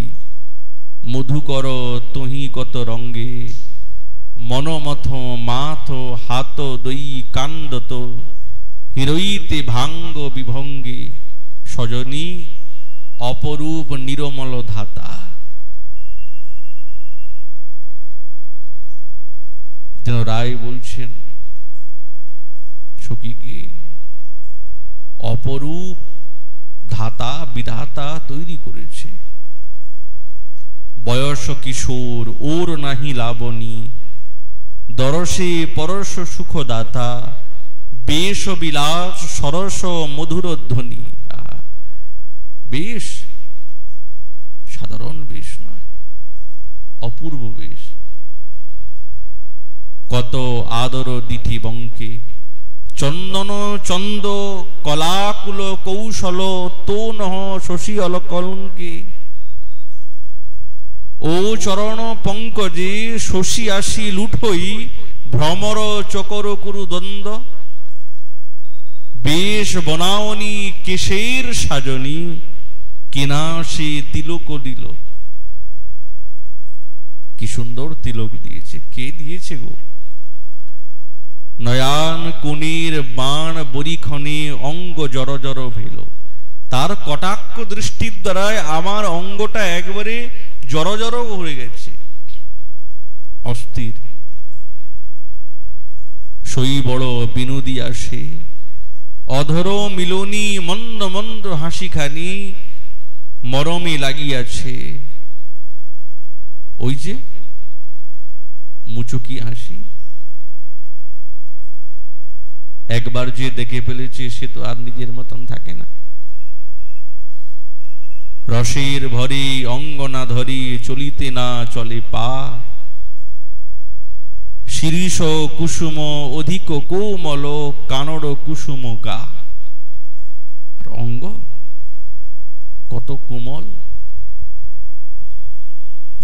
মধুকর তহি কত রঙ্গে মনমথ মাথ হাত দই কান্দত হিরইতে ভাঙ্গ বিভঙ্গে সজনী অপরূপ নিরমল ধাতা। যেন রায় বলছেন সখীকে, অপরূপ ধাতা বিধাতা তৈরি করেছে। বয়স কিশোর ওর নাহি লাবণী দরসে পরশ সুখদাতা বেশ বিলাস সরস মধুর ধ্বনি। বেশ সাধারণ বেশ নয়, অপূর্ব বেশ। কত আদর দিঠি বঙ্কে চন্দন চন্দ কলাকুল কৌশল তো নহ শশী অলকলঙ্কে। ও চরণ পঙ্কজে শশী আসি লুঠই ভ্রমর চকর কুরু দ্বন্দ্ব। বেশ বনাওনি কেশের সাজনী কেনা সে তিলক দিল। কি সুন্দর তিলক দিয়েছে, কে দিয়েছে গো? নয়ান কুনির বাণ বরিক্ষণে অঙ্গ জর জর ভেল। তার কটাক্ষ দৃষ্টির দ্বারায় আমার অঙ্গটা একবারে জর জর ভরে গেছে, অস্থির। সই বড় বিনোদী আসে অধর মিলনী মন্দ মন্দ হাসিখানি মরমে লাগিয়াছে। ওই যে মুচুকি হাসি, একবার যে দেখে ফেলেছে সে তো আর নিজের মতন থাকে না। রসের ভরে অঙ্গনা ধরি চলিতে না চলে পা, শিরিষ কুসুম অধিক কোমল কানর কুসুম গা। আর অঙ্গ কত কোমল,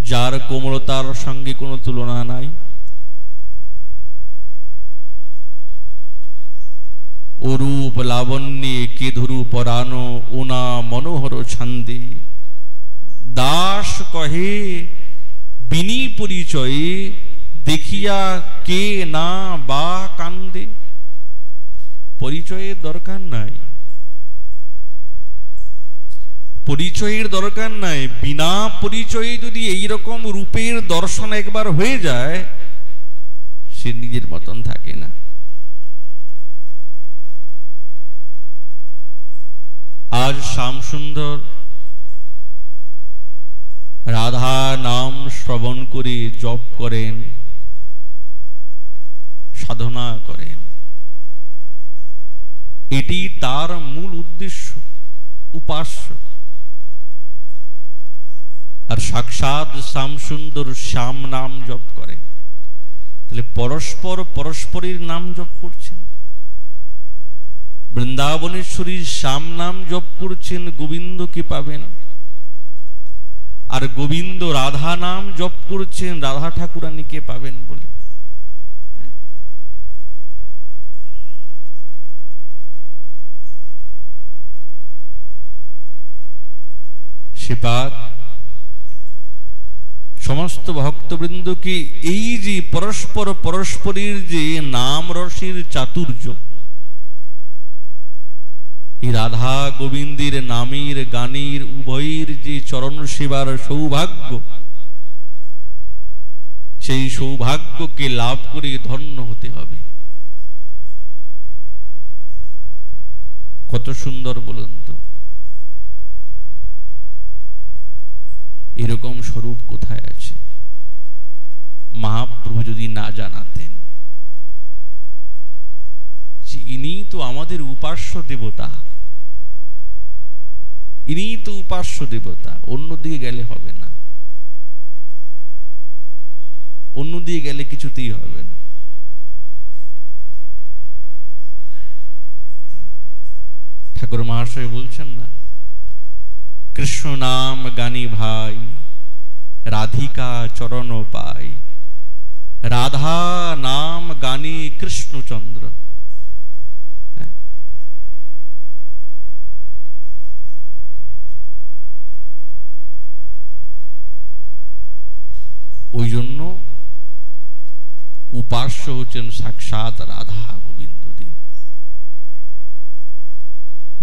যার কোমলতার সঙ্গে কোনো তুলনা নাই। অরূপ লাবণ্যে কে ধরু পরানো ওনা মনোহর ছন্দে, দাস কহে বিনি পরিচয়ে দেখিয়া কে না বা কান্দে। পরিচয়ের দরকার নাই, পরিচয়ের দরকার নাই। বিনা পরিচয়ে যদি এইরকম রূপের দর্শন একবার হয়ে যায়, সে নিজের মতন থাকে না। আজ শ্যামসুন্দর রাধা নাম শ্রবণ করে জপ করেন, সাধনা করেন। এটি তার মূল উদ্দেশ্য, উপাস্য। আর সাক্ষাৎ শ্যামসুন্দর শ্যাম নাম জপ করে, তাহলে পরস্পর পরস্পরের নাম জপ করছেন। বৃন্দাবনেশ্বরীর শ্যাম নাম জপ করছেন, গোবিন্দকে পাবেন। আর গোবিন্দ রাধা নাম জপ করছেন, রাধা ঠাকুরানীকে পাবেন বলে। শ্রীপাদ সমস্ত ভক্তবৃন্দকে এই যে পরস্পর পরস্পরের যে নাম রসের চাতুর্য, এই রাধা গোবিন্দের নামের গানের উভয়ের যে চরণ সেবার সৌভাগ্য, সেই সৌভাগ্যকে লাভ করে ধন্য হতে হবে। কত সুন্দর বলুন তো। এরকম স্বরূপ কোথায় আছে? মহাপ্রভু যদি না জানাতেন যে ইনি তো আমাদের উপাস্য দেবতা, ইনি তো উপাস্য দেবতা, অন্যদিকে গেলে হবে না, অন্যদিকে গেলে কিছুতেই হবে না। ঠাকুর মহাশয় বলছেন না, কৃষ্ণ নাম গানি ভাই রাধিকা চরণ পাই, রাধা নাম গানি কৃষ্ণচন্দ্র। ওই জন্য উপাস্য হচ্ছেন সাক্ষাৎ রাধা গোবিন্দ দেব।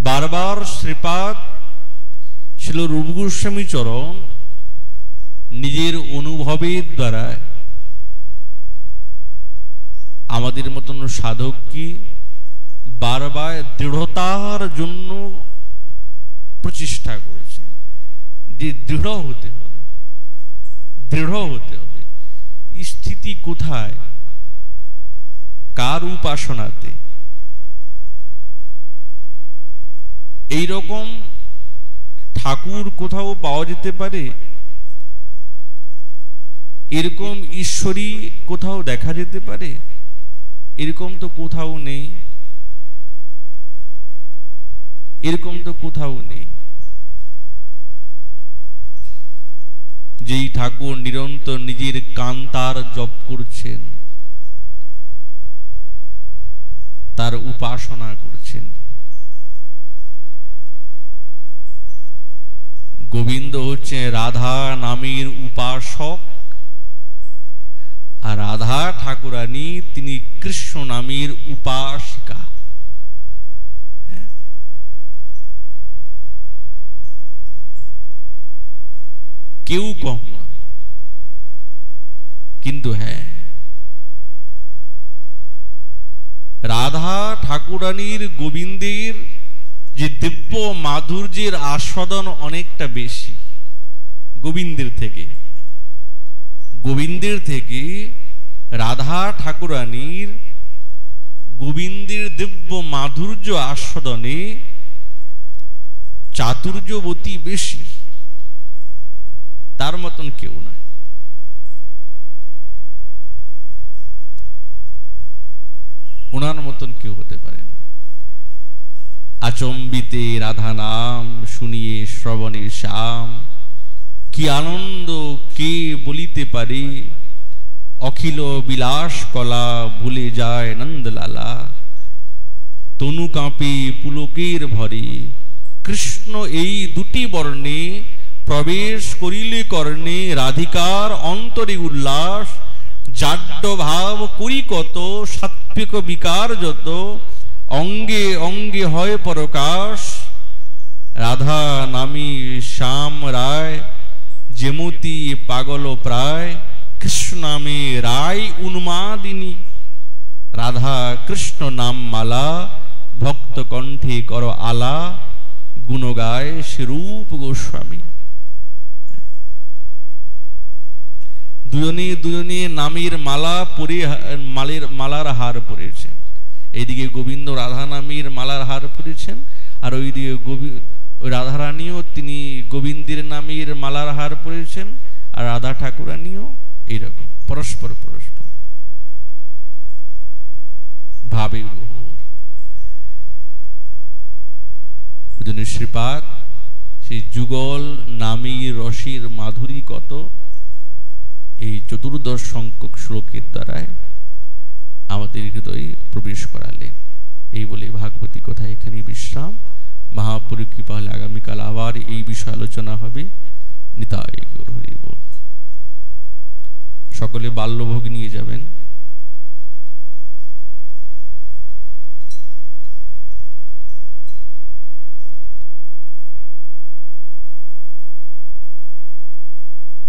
বারবার শ্রীপাদ ছিল রূপ গোস্বামী চরণ নিজের অনুভবের দ্বারা আমাদের মতন সাধককে বারবার দৃঢ়তার জন্য প্রচেষ্টা করেছে, যে দৃঢ় হতে হবে, দৃঢ় হতে হবে। স্থিতি কোথায়? কার উপাসনাতে? এইরকম ঠাকুর কোথাও পাওয়া যেতে পারে? এরকম ঈশ্বরী কোথাও দেখা যেতে পারে? এরকম তো কোথাও নেই, এরকম তো কোথাও নেই। যেই ঠাকুর নিরন্তর নিজের কান্তার জপ করছেন, তার উপাসনা করছেন। গোবিন্দ হচ্ছে রাধা নামের উপাসক, আর রাধা ঠাকুরানী তিনি কৃষ্ণ নামের উপাসিকা। কেউ কম নয়, কিন্তু হ্যাঁ, রাধা ঠাকুরানীর গোবিন্দের যে দিব্য মাধুর্যের আস্বাদন অনেকটা বেশি গোবিন্দের থেকে। গোবিন্দের থেকে রাধা ঠাকুরানীর গোবিন্দের দিব্য মাধুর্য আস্বাদনে চাতুর্যবতী বেশি, তার মতন কেউ নয়। ওনার মতন কেউ হতে পারে না। আচম্বিতে রাধা নাম শুনিয়ে শ্রবণে শ্যাম, কি আনন্দ কে বলিতে পারে, অখিল বিলাস কলা ভুলে যায় নন্দলালা, তনু কাঁপে পুলকের ভরে, কৃষ্ণ এই দুটি বর্ণে প্রবেশ করিলে কর্ণে, রাধিকার অন্তরে উল্লাস, জাড্য ভাব করি কত, সাত্বিক বিকার যত, অঙ্গে অঙ্গে হয় পরকাশ, রাধা নামী শ্যাম রায়, যেমতি পাগল প্রায়, কৃষ্ণ নামে রায় উন্মাদিনী, রাধা কৃষ্ণ নাম মালা, ভক্ত কণ্ঠে কর আলা, গুণ গায় শ্রীরূপ গোস্বামী। দুজনে দুজনে নামের মালা পরে, মালার হার পরেছেন। এইদিকে গোবিন্দ রাধা নামের মালার হার পরেছেন, আর ওইদিকে রাধারানীও তিনি গোবিন্দের নামের মালার হার পরেছেন, আর রাধা ঠাকুরানীও এইরকম পরস্পর পরস্পর ভাবে বহুর। শ্রীপাদ সেই যুগল নামী রসের মাধুরী কত, এই চতুর্দশ সংখ্যক শ্লোকের দ্বারায় আমাদের হৃদয়ে প্রবেশ করালেন। এই বলে ভাগবতী কথা এখানে বিশ্রাম। মহাপুরুষ কৃপা হলে আগামীকাল আবার এই বিষয়ে আলোচনা হবে। নিতাই গৌর হরি বল। সকলে বাল্যভোগ নিয়ে যাবেন।